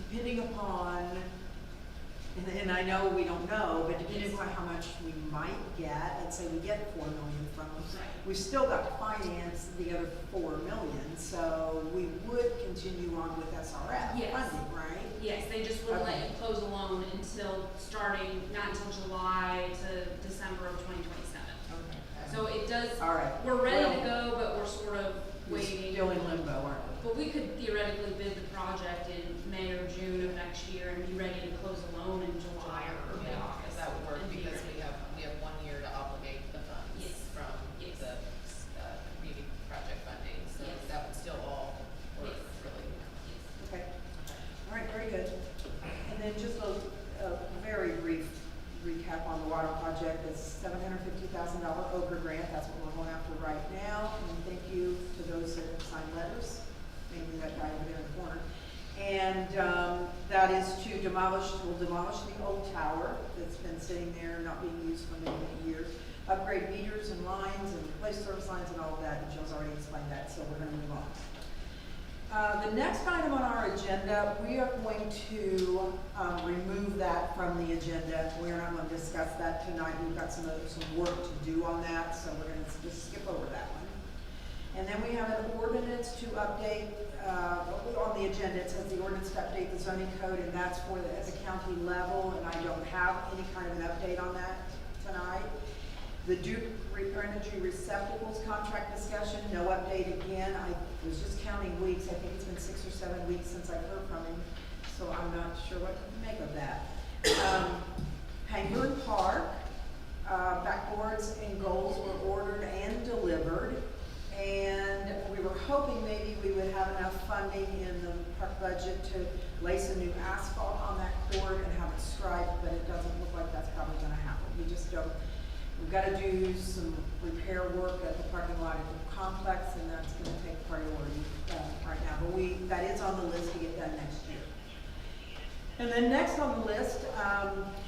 depending upon, and I know we don't know, but depending upon how much we might get, let's say we get 4 million from them, Right. we've still got to finance the other 4 million, so we would continue on with SRF Yes. funding, right? Yes, they just wouldn't let Okay. you close a loan until starting, not until July to December of 2027. Okay. So it does, All right. we're ready to Well, go, but we're sort of we're waiting. still in limbo, aren't we? But we could theoretically bid the project in May or June of next year and be ready to close a loan in July or early Yeah, August. that would work and be because ready. we have 1 year to obligate the funds Yes. from Yes. the, community project funding, so Yes. that would still all work Yes. really. Okay. All right, very good. And then just a very brief recap on the water project, this $750,000 Okra grant, that's what we're going after right now. And thank you to those that have signed letters, mainly that guy over there in the corner. And that is to demolish the old tower that's been sitting there, not being used for many, many years. Upgrade meters and lines and replace service lines and all of that, and Jill's already explained that, so we're gonna move on. The next item on our agenda, we are going to remove that from the agenda. We are not going to discuss that tonight. We've got some work to do on that, so we're going to just skip over that one. And then we have an ordinance to update, on the agenda, it says the ordinance to update the zoning code, and that's for the, at the county level, and I don't have any kind of an update on that tonight. The Duke Energy receptacles contract discussion, no update again. I was just counting weeks. I think it's been 6 or 7 weeks since I've heard from him, so I'm not sure what to make of that. Penguin Park, backboards and goals were ordered and delivered, and we were hoping maybe we would have enough funding in the park budget to lay some new asphalt on that court and have it striped, but it doesn't look like that's probably gonna happen. We just don't. We've got to do some repair work at the parking lot at the complex, and that's going to take priority right now. But that is on the list to get done next year. And then next on the list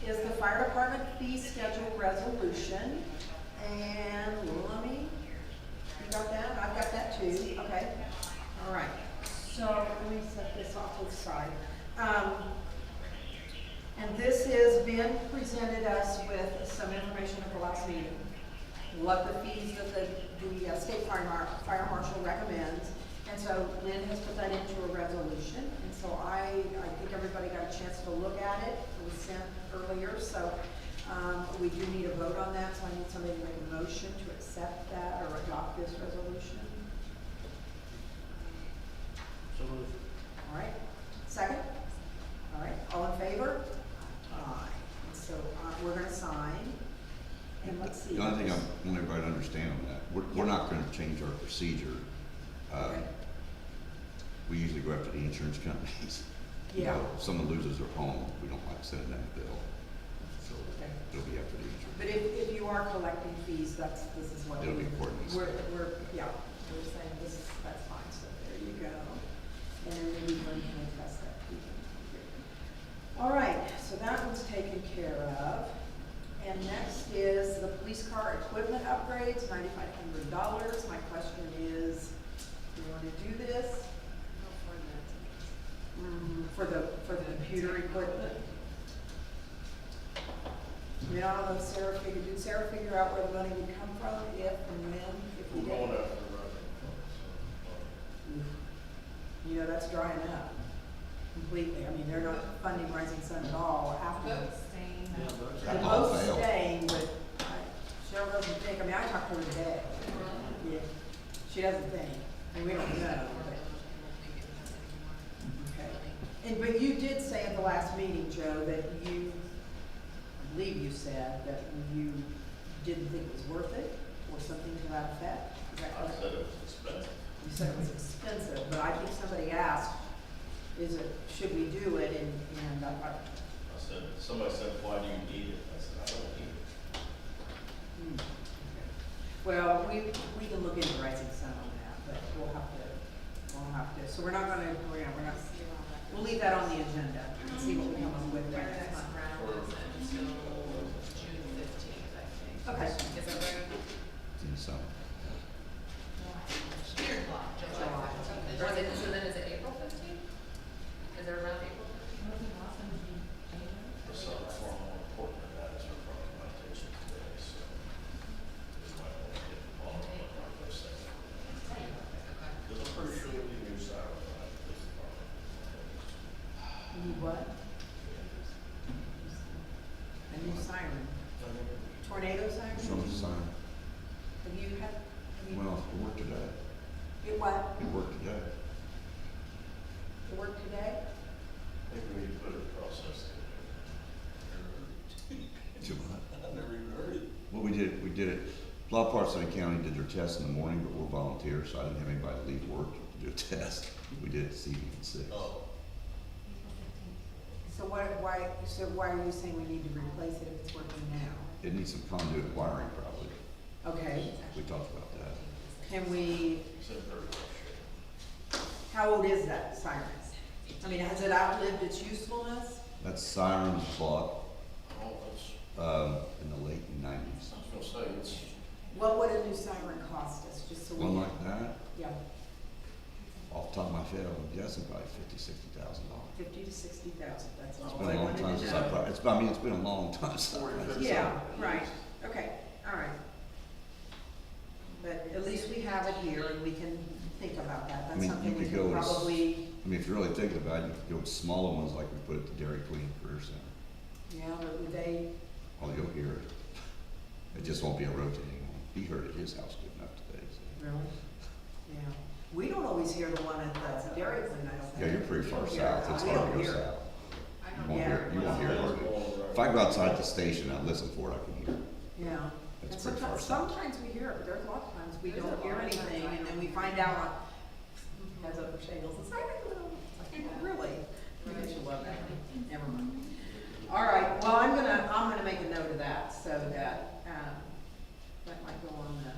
is the fire department fee schedule resolution. And you got that? I've got that too. Okay. All right. So let me set this off to the side. And this has been presented us with some information at the last meeting. What the fees that the state fire marshal recommends. And so Lynn has put that into a resolution. And so I think everybody got a chance to look at it. It was sent earlier. So we do need a vote on that. So I need somebody to make a motion to accept that or adopt this resolution. So moved. All right. Second? All right. All in favor? Aye. And so we're going to sign. And let's see. The only thing I want everybody to understand on that, we're not gonna change our procedure. Okay. We usually go after the insurance companies. You Yeah. know, if someone loses their home, we don't like sending them a bill. So Okay. it'll be after the insurance. But if you are collecting fees, this is what. It'll be accordingly. We're saying that's fine, so there you go. And then maybe Lynn can test that. All right, so that one's taken care of. And next is the police car equipment upgrades, $9,500. My question is, do you want to do this? For the computer equipment? I mean, I don't know if did Sarah figure out where the money would come from, if and when, if we We're did? going after the revenue. You know, that's drying up completely. I mean, they're not funding Rising Sun at all after. Vote staying. Yeah, but- The That all vote's failed. staying, but Cheryl doesn't think, I mean, I talked to her today. Yeah, she doesn't think, and we don't know. Okay. But you did say at the last meeting, Joe, that I believe you said that you didn't think it was worth it, or something to that effect. Is that I correct? said it was expensive. You said it was expensive, but I think somebody asked, should we do it, and I thought, Somebody said, why do you need it? I said, I don't need it. well, we can look into Rising Sun on that, but we'll have to, so we're not, we'll leave that on the agenda and see what we come up with Their there next next month. round isn't until June 15th, I think. Okay. Is that right? In some. We'll You need what? A new siren. Tornado siren? Some sign, Have you had, well, it worked today, it what? it worked today. It worked today? Maybe we need to put a process in Too much. there. I never even heard it. Well, we did it, a lot of parts of the county did their tests in the morning, but we're volunteers, so I didn't have anybody leave work to do a test. We did it this evening at 6. Oh, So why are you saying we need to replace it if it's working now? It needs some conduit wiring probably. Okay, We talked about that. can we, except for how old is that siren? I mean, has it outlived its usefulness? That siren was bought, oh, that's, in the late 90s. I was gonna say, it's, What would a new siren cost us, just so we? One like that, Yeah, off the top of my head, I'm guessing probably $50,000-$60,000. 50 to 60,000, that's It's all been I a long wanted time to since know. it's been a long time since I. Yeah, right, okay, all right. But at least we have it here and we can think about that, I that's mean, something you we could can go as- probably, I mean, if you're really thinking about it, you could go with smaller ones like we put at the Dairy Queen Career Center. yeah, but would they, Well, you'll hear it. It just won't be a rotating one. He heard at his house good enough today, so. really? Yeah, we don't always hear the one at the Dairy Queen, I don't think. Yeah, you're pretty far We don't hear it. south. It's We hard don't to go hear it. south. I You don't won't Yeah. hear it, you won't hear it. If I go outside the station, I listen for it, I can hear it. Yeah, and It's pretty far south. sometimes we hear it, but there's a lot of times we don't hear anything, and then we find out on, has other shingles, it's like, really? Maybe she'll love that, never mind. All right, well, I'm gonna make a note of that, so that, that might go on the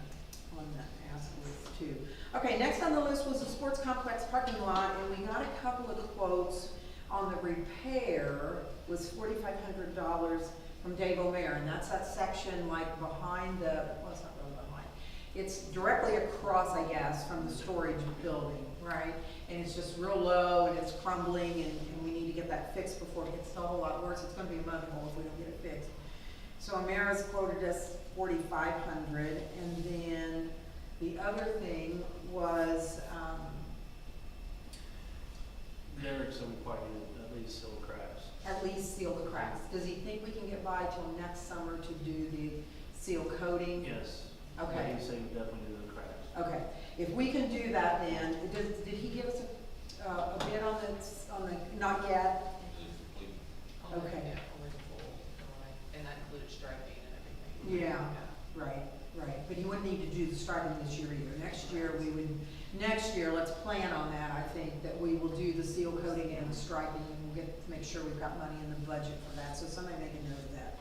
ask list too. Okay, next on the list was the sports complex parking lot, and we got a couple of quotes on the repair, was $4,500 from Dave O'Meara, and that's that section like behind the, well, it's not really behind. It's directly across, I guess, from the storage building, right? And it's just real low and it's crumbling and we need to get that fixed before it gets a whole lot worse. It's gonna be a mud hole if we don't get it fixed. So O'Meara's quoted us $4,500, and then the other thing was, Derek's inquiring at least seal cracks. at least seal the cracks. Does he think we can get by till next summer to do the seal coating? Yes. Okay. He's saying definitely do the cracks. Okay, if we can do that then, did he give us a bid on the, not yet? Okay. Yeah, only the full, and that included striping and everything. Yeah, right, but he wouldn't need to do the striping this year either. Next year, let's plan on that, I think, that we will do the seal coating and the striping, and we'll make sure we've got money in the budget for that, so somebody make a note of that.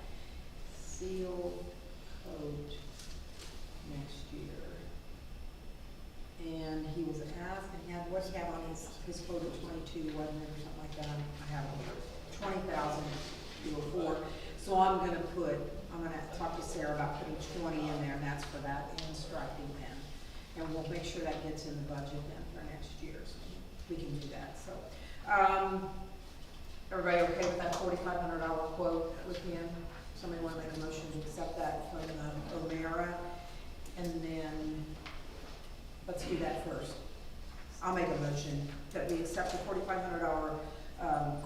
Seal coat next year. And he was asked, and what he had on his quote of 22, wasn't it, or something like that, I have it here, 20,000 to 4. So I'm gonna talk to Sarah about putting 20 in there, and that's for that and striping then. And we'll make sure that gets in the budget then for next year, so we can do that, so. Everybody okay with that $4,500 quote with him? Somebody wanna make a motion to accept that from O'Meara? And then, let's do that first. I'll make a motion that we accept the $4,500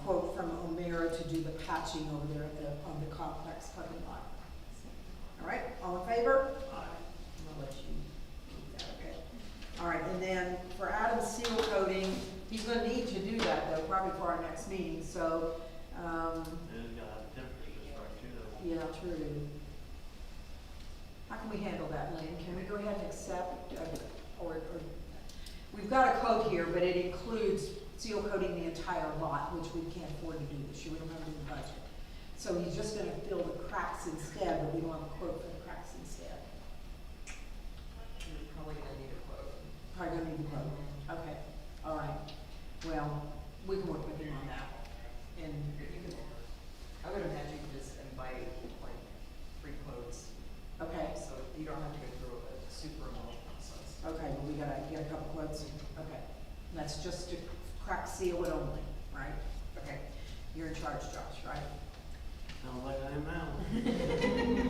quote from O'Meara to do the patching over there on the complex parking lot. All right, all in favor? Aye. I'm gonna let you do that, okay? All right, and then for Adam's seal coating, he's gonna need to do that though, probably for our next meeting, so, And he's got to have temperature just right too, though. yeah, true. How can we handle that, Lynn? Can we go ahead and accept, or we've got a quote here, but it includes seal coating the entire lot, which we can't afford to do this year, we don't have it in the budget. So he's just gonna fill the cracks instead, but we don't have a quote for the cracks instead. You're probably gonna need a quote. Probably gonna need a quote, okay, all right. Well, we can work with him on that, and, I would imagine you could just invite like 3 quotes, okay, so you don't have to go through a super long process. okay, well, we gotta get a couple quotes, okay. That's just to crack seal it only, right? Okay, you're in charge, Josh, right? Sounds like I am now.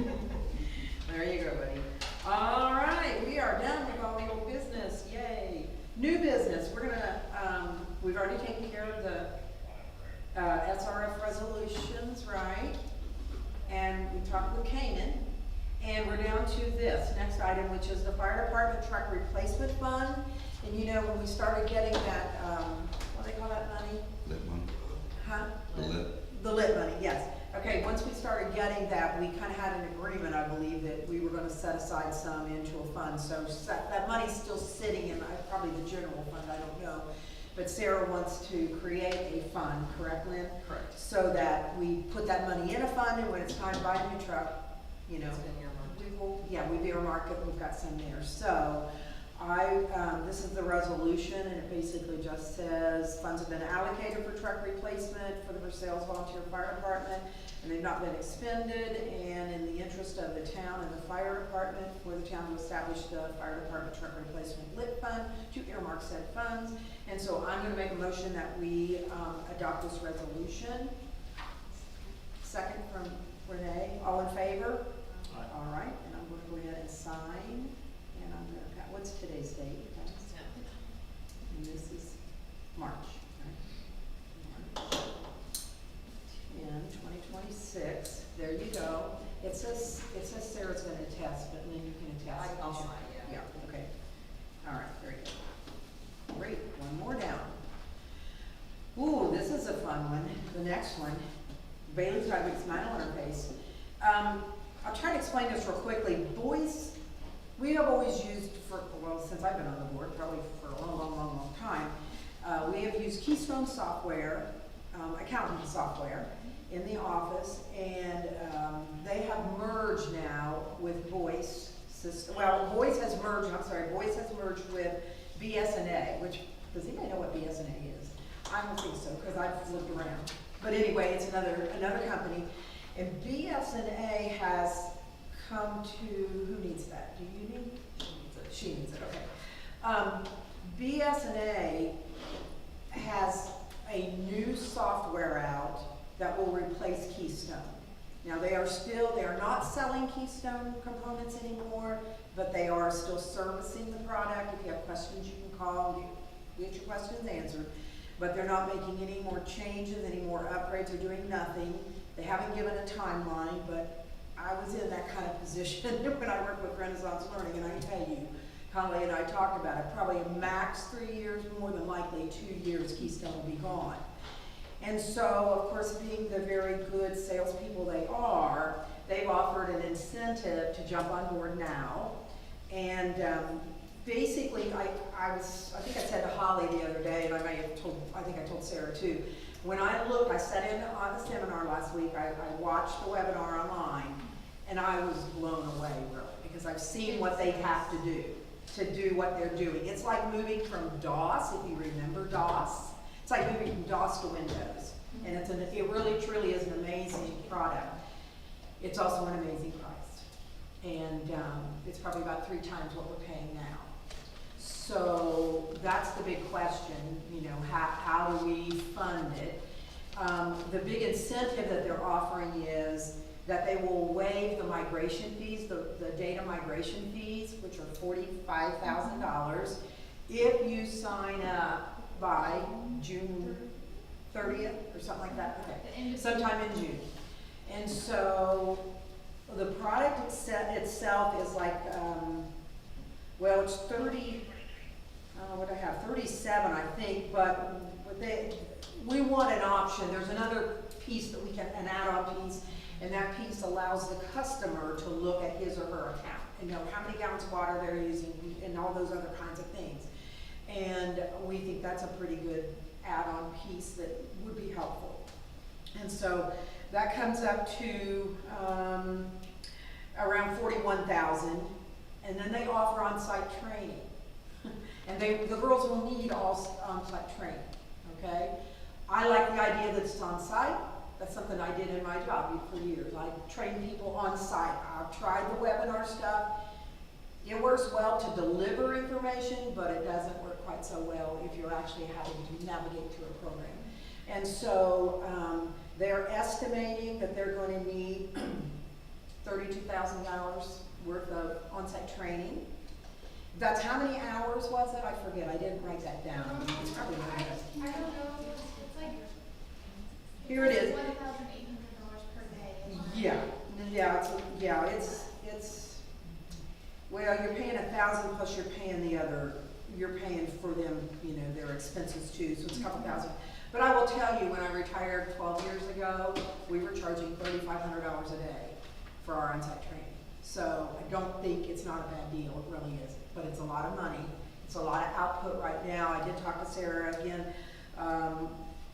There you go, buddy. All right, we are done with all the old business, yay. New business, we're gonna, we've already taken care of the SRF resolutions, right? And we talked with Canaan, and we're down to this next item, which is the fire department truck replacement fund. And you know, when we started getting that, what do they call that money? Lit one, Huh? the lit. The lit money, yes. Okay, once we started getting that, we kind of had an agreement, I believe, that we were gonna set aside some into a fund. So that money's still sitting in, probably the general fund, I don't know. But Sarah wants to create a fund, correct, Lynn? Correct. So that we put that money in a fund, and when it's time to buy a new truck, you know, It's been earmarked. we will, yeah, we've earmarked it, we've got some there. So this is the resolution, and it basically just says, funds have been allocated for truck replacement for the Versailles Volunteer Fire Department, and they've not been expended, and in the interest of the town and the fire department, for the town to establish the fire department truck replacement lit fund to earmark said funds. And so I'm gonna make a motion that we adopt this resolution. Second from Renee, all in favor? Aye. All right, and I'm gonna go ahead and sign, and I'm gonna, what's today's date? And this is March, right? March 10, 2026, there you go. It says Sarah's gonna attest, but Lynn, you can attest. I'll sign, yeah. Yeah, okay. All right, very good. Great, one more down. Ooh, this is a fun one, the next one. Bailey's got a big smile on her face. I'll try to explain this real quickly. Boys, we have always used since I've been on the board, probably for a long time, we have used Keystone software, accounting software in the office, and they have merged now with Voice system. Well, Voice has merged with BS&A, which, does anybody know what BS&A is? I don't think so, because I've looked around. But anyway, it's another company, and BS&A has come to, who needs that? Do you need? She needs it, okay. BS&A has a new software out that will replace Keystone. Now they are not selling Keystone components anymore, but they are still servicing the product. If you have questions, you can call and get your questions answered. But they're not making any more changes, any more upgrades, they're doing nothing. They haven't given a timeline, but I was in that kind of position when I worked with Renaissance Learning, and I tell you, Conley and I talked about it, probably a max 3 years, more than likely 2 years, Keystone will be gone. And so, of course, being the very good salespeople they are, they've offered an incentive to jump on board now. And basically, I think I said to Holly the other day, and I think I told Sarah too, when I looked, I sat in on the seminar last week, I watched the webinar online, and I was blown away, really, because I've seen what they have to do what they're doing. It's like moving from DOS, if you remember DOS. It's like moving from DOS to Windows. And it really, truly is an amazing product. It's also an amazing price. And it's probably about 3 times what we're paying now. So that's the big question, you know, how do we fund it? The big incentive that they're offering is that they will waive the migration fees, the data migration fees, which are $45,000, if you sign up by June 30th or something like that. Okay, sometime in June. And so the product itself is like, well, it's 37, I think, but we want an option. There's another piece an add-on piece, and that piece allows the customer to look at his or her account and know how many gallons of water they're using and all those other kinds of things. And we think that's a pretty good add-on piece that would be helpful. And so that comes up to around $41,000, and then they offer on-site training. And the girls will need all on-site training, okay? I like the idea that it's on-site. That's something I did in my job for years. I train people on-site. I've tried the webinar stuff. It works well to deliver information, but it doesn't work quite so well if you're actually having to navigate through a program. And so they're estimating that they're going to need $32,000 worth of on-site training. That's how many hours was it? I forget. I didn't write that down. It's probably not. I don't know, it's like expenses too, so it's a couple thousand. But I will tell you, when I retired 12 years ago, we were charging $3,500 a day for our on-site training. So I don't think it's not a bad deal, it really isn't, but it's a lot of money. It's a lot of output right now. I did talk to Sarah again,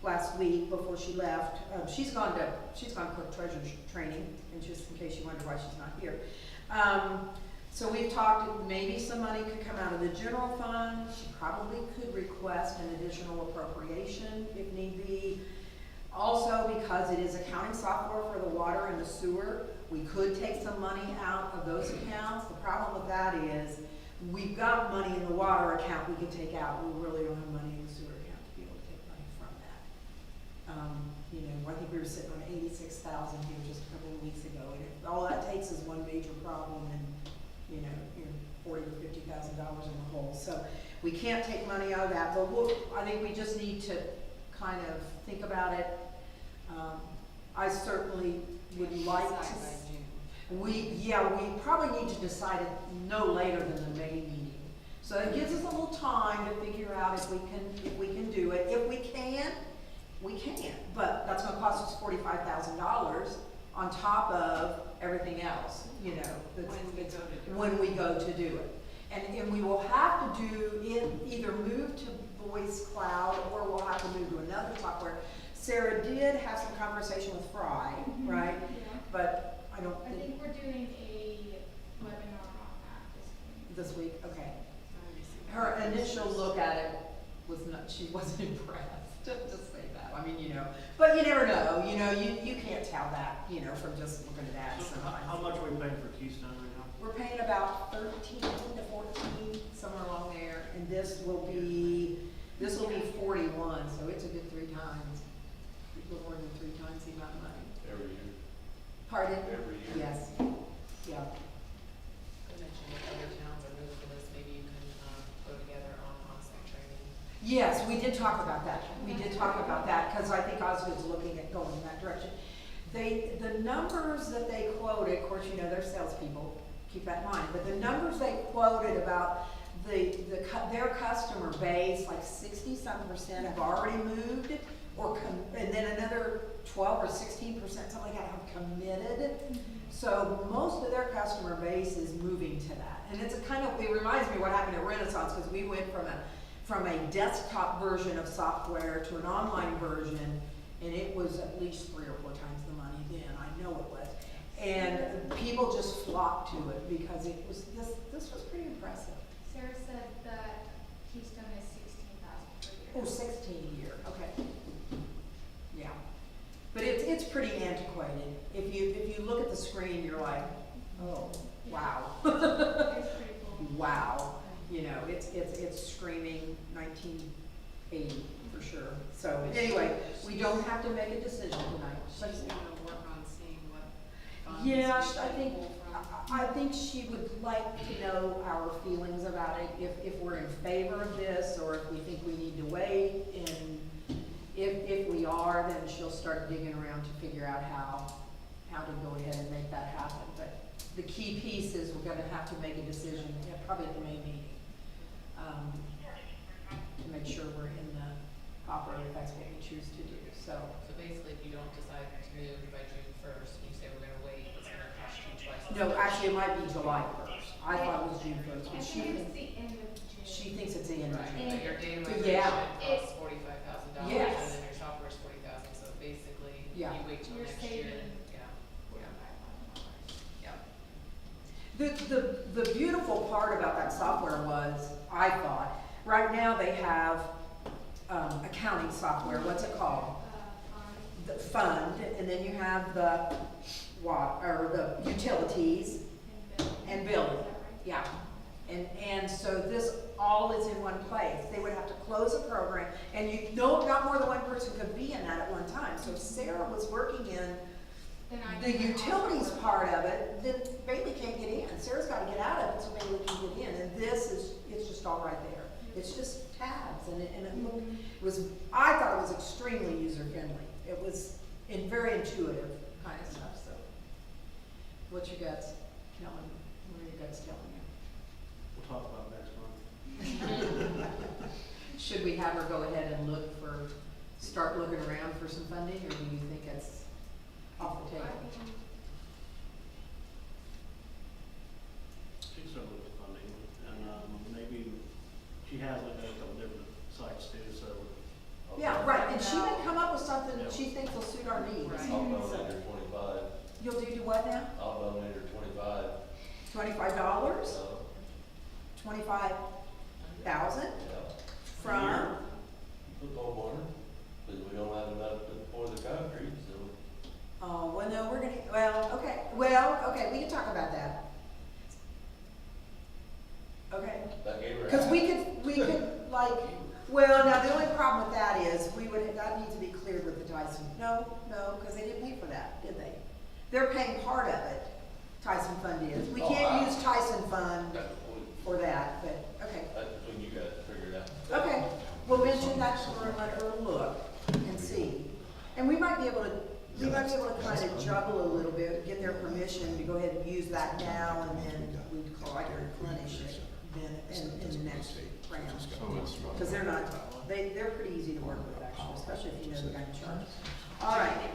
last week before she left. She's gone clerk treasurer's training, and just in case you wonder why she's not here. So we've talked, maybe some money could come out of the general fund. She probably could request an additional appropriation if need be. Also, because it is accounting software for the water and the sewer, we could take some money out of those accounts. The problem with that is, we've got money in the water account we can take out. We really don't have money in the sewer account to be able to take money from that. You know, I think we were sitting on 86,000 here just a couple of weeks ago, and all that takes is one major problem, and you know, you're $40,000 or $50,000 in the hole. So we can't take money out of that, but I think we just need to kind of think about it. I certainly would like to. Decide by June. We probably need to decide it no later than the May meeting. So it gives us a little time to figure out if we can do it. If we can, we can. But that's gonna cost us $45,000 on top of everything else, you know. When we go to do it. And we will have to do it, either move to Voice Cloud, or we'll have to move to another software. Sarah did have some conversation with Fry, right? Yeah. But I don't I think, think we're doing a webinar on that this week, okay. Her initial look at it was not, she wasn't impressed, just to say that. I mean, you know, but you never know, you know, you can't tell that, you know, from just looking at that So sometimes. how much are we paying for Keystone right now? We're paying about 13 to 14, somewhere along there, and this will be 41, so it's a good 3 times, a little more than 3 times the amount of money. Every year. Pardon? Every year. Yes, yeah. I mentioned if other towns are moving to this, maybe you can, go together on on-site training. Yes, we did talk about that. We did talk about that, because I think Osgood's looking at going in that direction. The numbers that they quoted, of course, you know, they're salespeople, keep that in mind, but the numbers they quoted about their customer base, like 60-some% have already moved, and then another 12 or 16%, something like that, have committed. So most of their customer base is moving to that. And it's it reminds me of what happened at Renaissance, because we went from a desktop version of software to an online version, and it was at least 3 or 4 times the money then, I know it was. And people just flocked to it because it was, this was pretty impressive. Sarah said that Keystone is 16,000 per year. Oh, 16 a year, okay. Yeah. But it's pretty antiquated. If you look at the screen, you're like, oh, wow. It's pretty cool. Wow. You know, it's screaming 1980 for sure. So anyway, we don't have to make a decision tonight. She's gonna work on seeing what funds Yeah, we should pull from. I think she would like to know our feelings about it, if we're in favor of this, or if we think we need to wait, and if we are, then she'll start digging around to figure out how to go ahead and make that happen. But the key piece is we're gonna have to make a decision, probably at the May meeting, to make sure we're in the operating, if that's what we choose to do, so. So basically, if you don't decide to move by June 1st, you say we're gonna wait, it's gonna cost you twice. as No, much. actually, it might be July 1st. I thought it was June 1st, I but think it's the end of June. she thinks it's the end of Right, June. but your data But migration yeah. costs $45,000, Yes. and then your software's $40,000, so basically, Yeah. you wait till You're next year. saving Yeah, $45,000. yeah. The beautiful part about that software was, I thought, right now they have accounting software, what's it called? The fund, and then you have the the utilities and billing, yeah. And so this all is in one place. They would have to close a program, and not more than one person could be in that at one time. So if Sarah was working in the utilities part of it, then Bailey can't get in. Sarah's gotta get out of it so Bailey can get in, and it's just all right there. It's just tabs, and I thought it was extremely user-friendly. It was very intuitive kind of stuff, so. What's your guts telling you? What are your guts telling you? We'll talk about it next month. should we have her go ahead and start looking around for some funding, or do you think it's off the table? She's started with funding, and, maybe, she has looked at a couple different sites too, so. Yeah, right, and she may come up with something that she thinks will suit our needs. Right. I'll donate her 25. You'll do what now? I'll donate her 25. $25? 25,000 Yeah. from? Football water, because we don't have enough for the concrete, so. Oh, well, no, we're gonna, okay, we can talk about that. Okay, That gave her. cause we could, like, well, now, the only problem with that is, that needs to be cleared with the Tyson. No, cause they didn't pay for that, did they? They're paying part of it, Tyson Fund is. We can't use Tyson Fund for that, but, okay. That's between you guys to figure it out. Okay, we'll mention that to her and let her look and see. And we might be able to kind of juggle a little bit, get their permission to go ahead and use that now, and then we'd call it or replenish it then in the next round. Because they're pretty easy to work with actually, especially if you know the guy in charge. All right.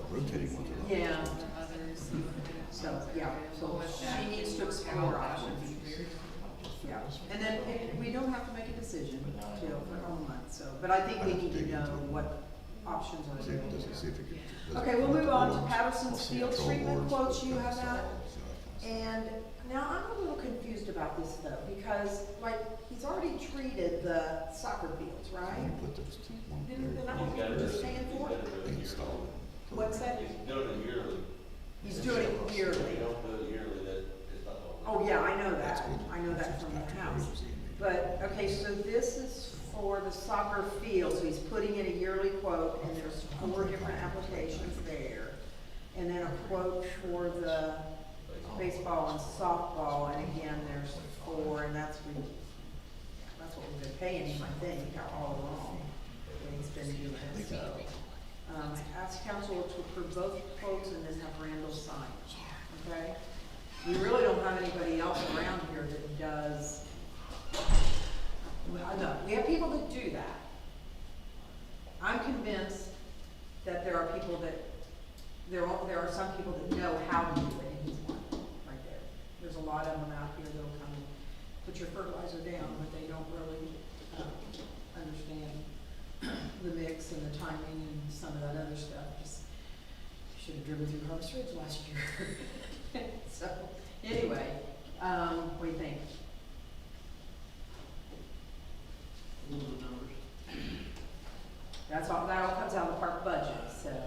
Rotating ones. Yeah. So she needs to explore options. Yeah, and then we don't have to make a decision till for a month, so, but I think we need to know what options are available. Okay, we'll move on to Patterson's field treatment quotes, you have that? And now I'm a little confused about this though, because like, he's already treated the soccer fields, right? Isn't that what we were saying for? What's that? He's doing it yearly. He's doing it If yearly. you don't do it yearly, that it's not. Oh, yeah, I know that. I know that from the house. But, okay, so this is for the soccer field, so he's putting in a yearly quote, and there's 4 different applications there. And then a quote for the baseball and softball, and again, there's 4, and that's what we've been paying him, I think, all along, when he's been doing it, so. Ask council to approve both quotes and then have Randall sign, okay? We really don't have anybody else around here that does, no, we have people that do that. I'm convinced that there are people that, there are some people that know how to do it, and he's one, right there. There's a lot of them out here that'll come and put your fertilizer down, but they don't really, understand the mix and the timing and some of that other stuff. Just should have driven through Harvest Ridge last year. So, anyway, what do you think? That all comes out of the park budget, so. And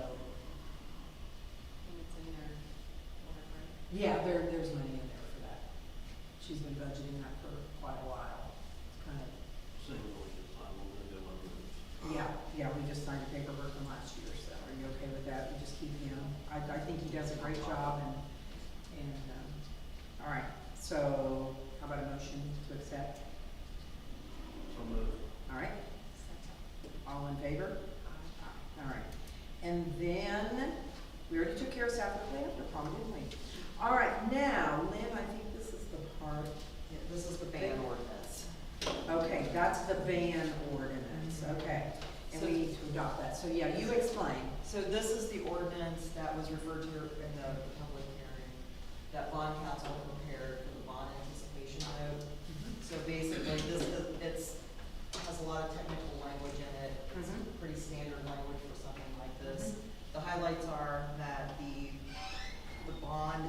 it's in there, whatever. Yeah, there's money in there for that. She's been budgeting that for quite a while. It's kind of, yeah, we just signed a paperwork from last year, so are you okay with that? We just keep him, I think he does a great job all right, so how about a motion to accept? All right, all in favor? All right, and then, we already took care of South Atlanta, probably didn't we? All right, now, Lynn, I think this is the part. Yeah, this is the ban ordinance. Okay, that's the ban ordinance, okay, and So- we need to adopt that, so yeah, you explain. So this is the ordinance that was referred to in the public hearing that bond council prepared for the bond anticipation note. So basically, has a lot of technical language in it. It's pretty standard language for something like this. The highlights are that the bond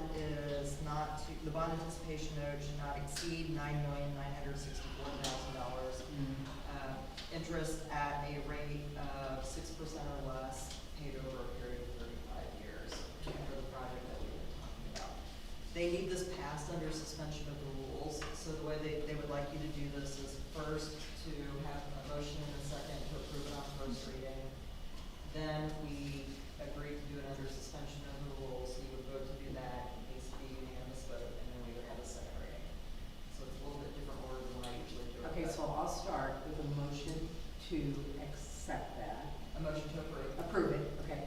anticipation note should not exceed $9,964,000. Interest at a rate of 6% or less, paid over a period of 35 years for the project that we've been talking about. They need this passed under suspension of the rules, so the way they would like you to do this is first to have a motion and a second to approve it on first reading. Then we agree to do it under suspension of the rules, so you would vote to do that, it needs to be unanimous vote, and then we would have a second reading. So it's a little bit different order than I usually do it. Okay, but so I'll start with a motion to accept that. a motion to approve. Approve it, okay.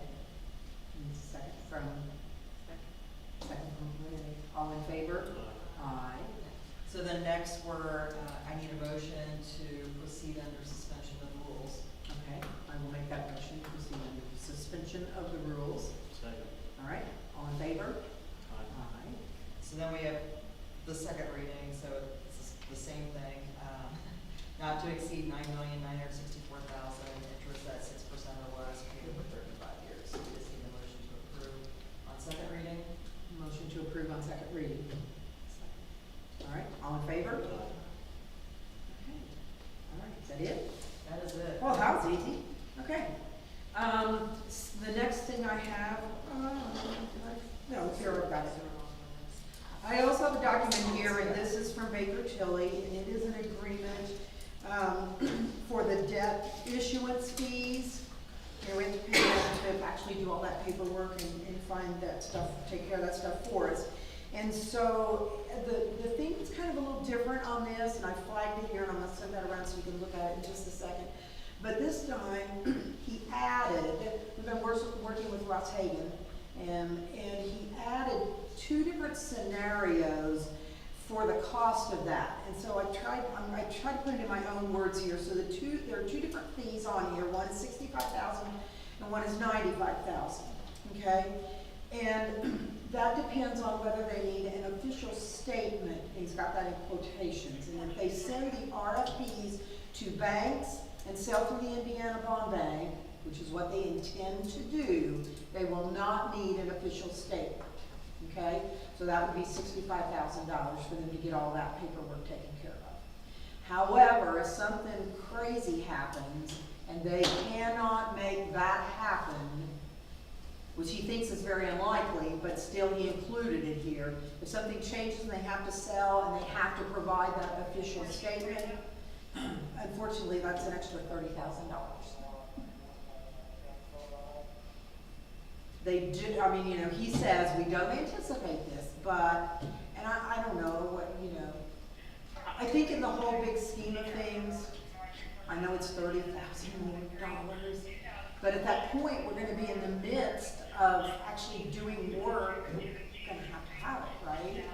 And second from Renee. All in favor? Aye. So So then next I need a motion to proceed under suspension of rules. Okay, I will make that motion to proceed under suspension of the rules. Second. All right, all in favor? Aye. Aye. So then we have the second reading, so it's the same thing, not to exceed $9,964,000, interest at 6% or less, paid over 35 years. So we just need a motion to approve on second reading. Motion to approve on second reading. All right, all in favor? Okay. All right, is that it? That is it. Well, that was easy. Okay. The next thing I have, no, here I've got it. I also have a document here, and this is from Baker Tilly, and it is an agreement for the debt issuance fees. And we have to pay them to actually do all that paperwork and find that stuff, take care of that stuff for us. And so the thing is kind of a little different on this, and I flagged it here, and I'm gonna send that around so you can look at it in just a second. But this time, he added, we've been working with Ross Hagan, and he added 2 different scenarios for the cost of that. And so I tried to put it in my own words here. So there are 2 different fees on here. One is $65,000 and one is $95,000. Okay? And that depends on whether they need an official statement. He's got that in quotations. And if they send the RFPs to banks and sell through the Indiana Bond Bank, which is what they intend to do, they will not need an official statement. Okay? So that would be $65,000 for them to get all that paperwork taken care of. However, if something crazy happens and they cannot make that happen, which he thinks is very unlikely, but still he included it here. If something changes and they have to sell and they have to provide that official statement, unfortunately, that's an extra $30,000. They do, I mean, you know, he says, we don't anticipate this, but, and I don't know what, you know, I think in the whole big scheme of things, I know it's $30,000, but at that point, we're gonna be in the midst of actually doing work, and we're gonna have it, right?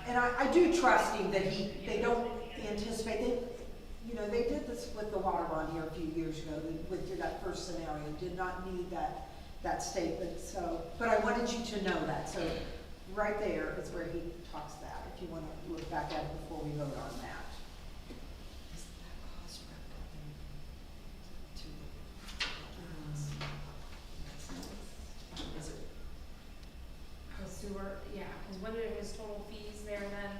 And I do trust him that they don't anticipate, you know, they did this with the water bond here a few years ago, with that first scenario, did not need that statement, so, but I wanted you to know that, so right there is where he talks that, if you wanna look back at it before we vote on that. Is that cost wrapped up into is it? The sewer, yeah, because what are his total fees there then?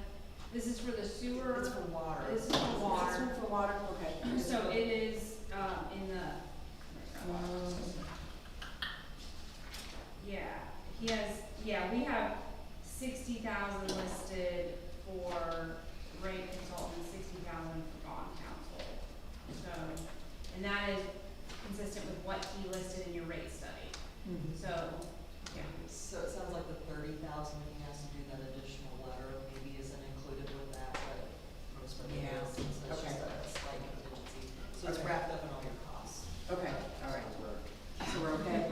This is for the sewer. It's for water. This is for water. This one for water, okay. So it is, in the, yeah, he has, yeah, we have 60,000 listed for rate consultant, 60,000 for bond counsel. So, and that is consistent with what he listed in your rate study. Mhm. So, yeah. So it sounds like the 30,000, he has to do that additional letter, maybe isn't included with that, but most of it Yeah. is, so it's Okay. just a slight contingency. So it's Okay. wrapped up in all your costs. Okay, all right. So we're okay?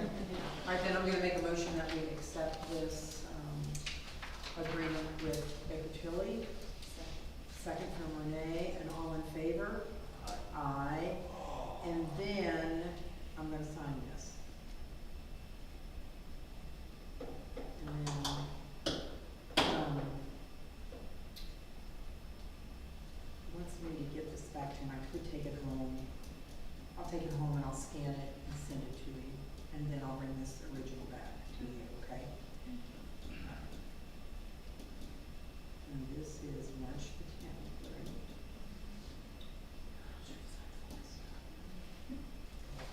All right, then I'm gonna make a motion that we accept this, agreement with Baker Tilly. Second from Renee, and all in favor? Aye. And then, I'm gonna sign this. And then, wants me to get this back to him, I could take it home. I'll take it home and I'll scan it and send it to you, and then I'll bring this original back to you, okay? And this is March the 10th, right?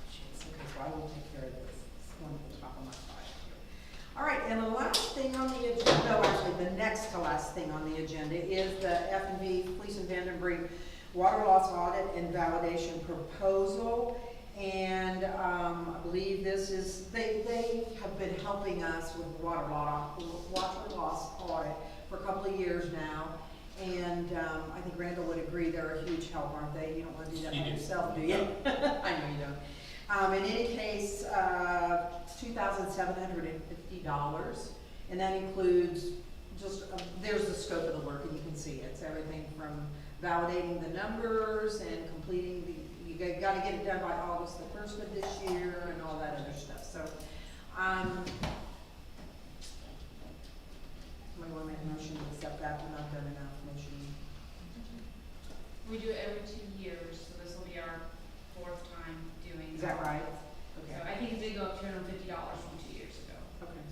Okay, so I will take care of this, it's one at the top of my file here. All right, and the last thing on the agenda, no, actually, the next to last thing on the agenda is the F&V Fleece and Vandenbrink water loss audit and validation proposal. And I believe this is, they have been helping us with water loss audit for a couple of years now. And I think Randall would agree they're a huge help, aren't they? You don't want to do that by yourself, do you? I know you don't. In any case, it's $2,750, and that includes just, there's the scope of the work, and you can see it. It's everything from validating the numbers and completing you gotta get it done by August the 1st of this year and all that other stuff. So, somebody want to make a motion to accept that? We're not done enough motion. We do it every 2 years, so this will be our 4th time doing. Is that right? So Okay. I think it did go up $250 from 2 years ago. Okay.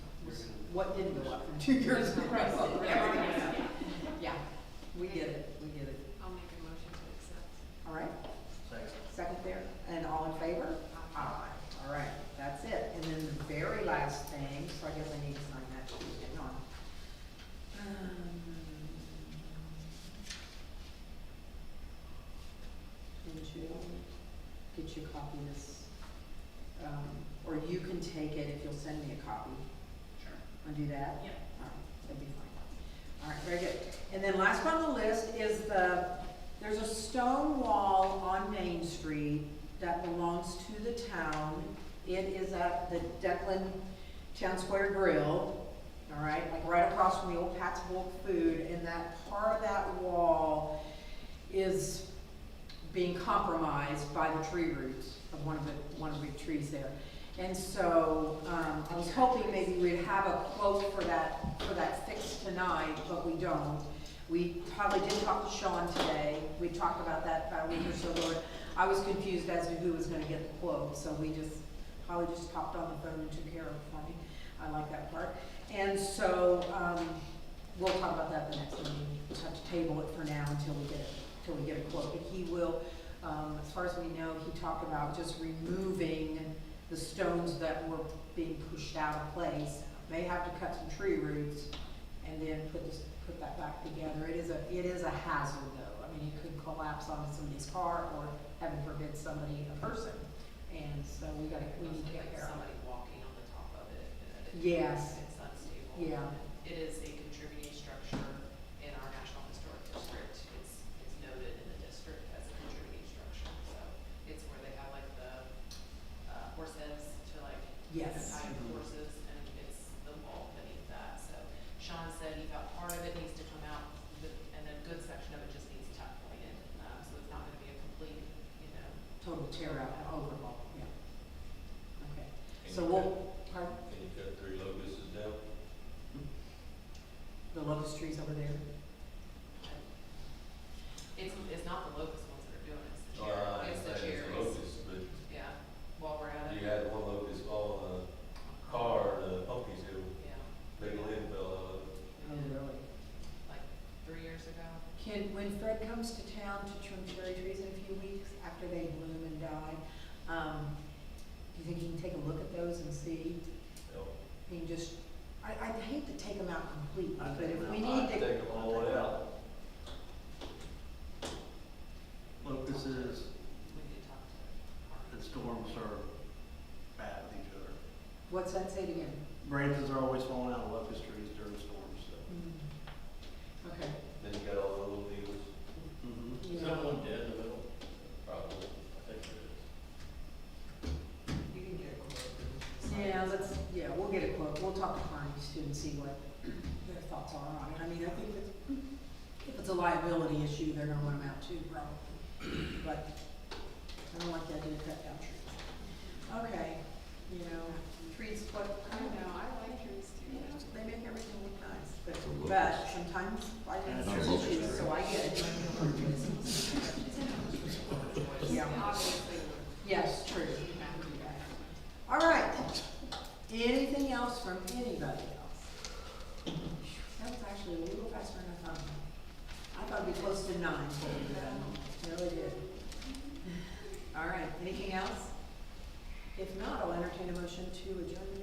What didn't go up from 2 years ago? Yeah, we get it, we get it. I'll make a motion to accept. All right, Second. second there, and all in favor? Aye. All right, that's it. And then the very last thing, so I guess I need to sign that, she's getting on. Did you get you a copy of this? Or you can take it if you'll send me a copy. Sure. Want to do that? Yeah. All right, that'd be fine. All right, very good. And then last one on the list is there's a stone wall on Main Street that belongs to the town. It is at the Declan Town Square Grill, all right, like right across from the old Pat's Bulk Food, and that part of that wall is being compromised by the tree roots of one of the trees there. And so, I was hoping maybe we'd have a quote for that fix tonight, but we don't. We probably did talk to Sean today. We talked about that about a week or so ago. I was confused as to who was gonna get the quote, so we probably just hopped on the phone and took care of it for me. I like that part. And so, we'll talk about that the next meeting. We'll have to table it for now until we get a quote. But he will, as far as we know, he talked about just removing the stones that were being pushed out of place. May have to cut some tree roots and then put that back together. It is a hazard though. I mean, it could collapse onto somebody's car or, heaven forbid, a person. And so we need to take care of Somebody it. walking on the top of it. Yes. It's unstable. Yeah. It is a contributing structure in our National Historic District. It's noted in the district as a contributing structure. So it's where they have like the horse heads to like Yes. tie the horses, and it's the wall beneath that. So Sean said he thought part of it needs to come out, and a good section of it just needs tuck pointed. So it's not going to be a complete, Total tear out, overhaul, yeah. Okay. Can So you pardon? Can you cut 3 locusts down? The locust trees over there? It's not the locust ones that are doing it. It's the All right, cherries. It's the it's cherries. locusts, but Yeah. While we're at it. you had one locust fall in a car, the pumpkins hill, Yeah. big limb fell out of it. Oh, really? Like 3 years ago. When Fred comes to town to trim cherry trees in a few weeks after they bloom and die, do you think he can take a look at those and see? You know, He can just, I'd hate to take them out completely, I'd but take if them we out. need I'd to. take them all the way out. Locusts is, We did talk to the storms are bad with each other. What's that, say it again? Branches are always falling out of locust trees during storms, so. Okay. Then you got all the little needles, Yeah. dead in the middle? probably. I think there is. You can get a quote. Yeah, we'll get a quote. We'll talk to Carney's too and see what their thoughts are on it. I mean, I think if it's a liability issue, they're gonna want them out too, probably. But I don't like the idea of cut down trees. Okay, trees, what, I know, I like trees too. they make everything look nice, but sometimes I think there's issues, so I get it. Yeah. Obviously. Yes, true. All right. Anything else from anybody else? That was actually a little faster than I thought. I thought it'd be close to 9, so we really did. All right, anything else? If not, I'll entertain a motion to adjourn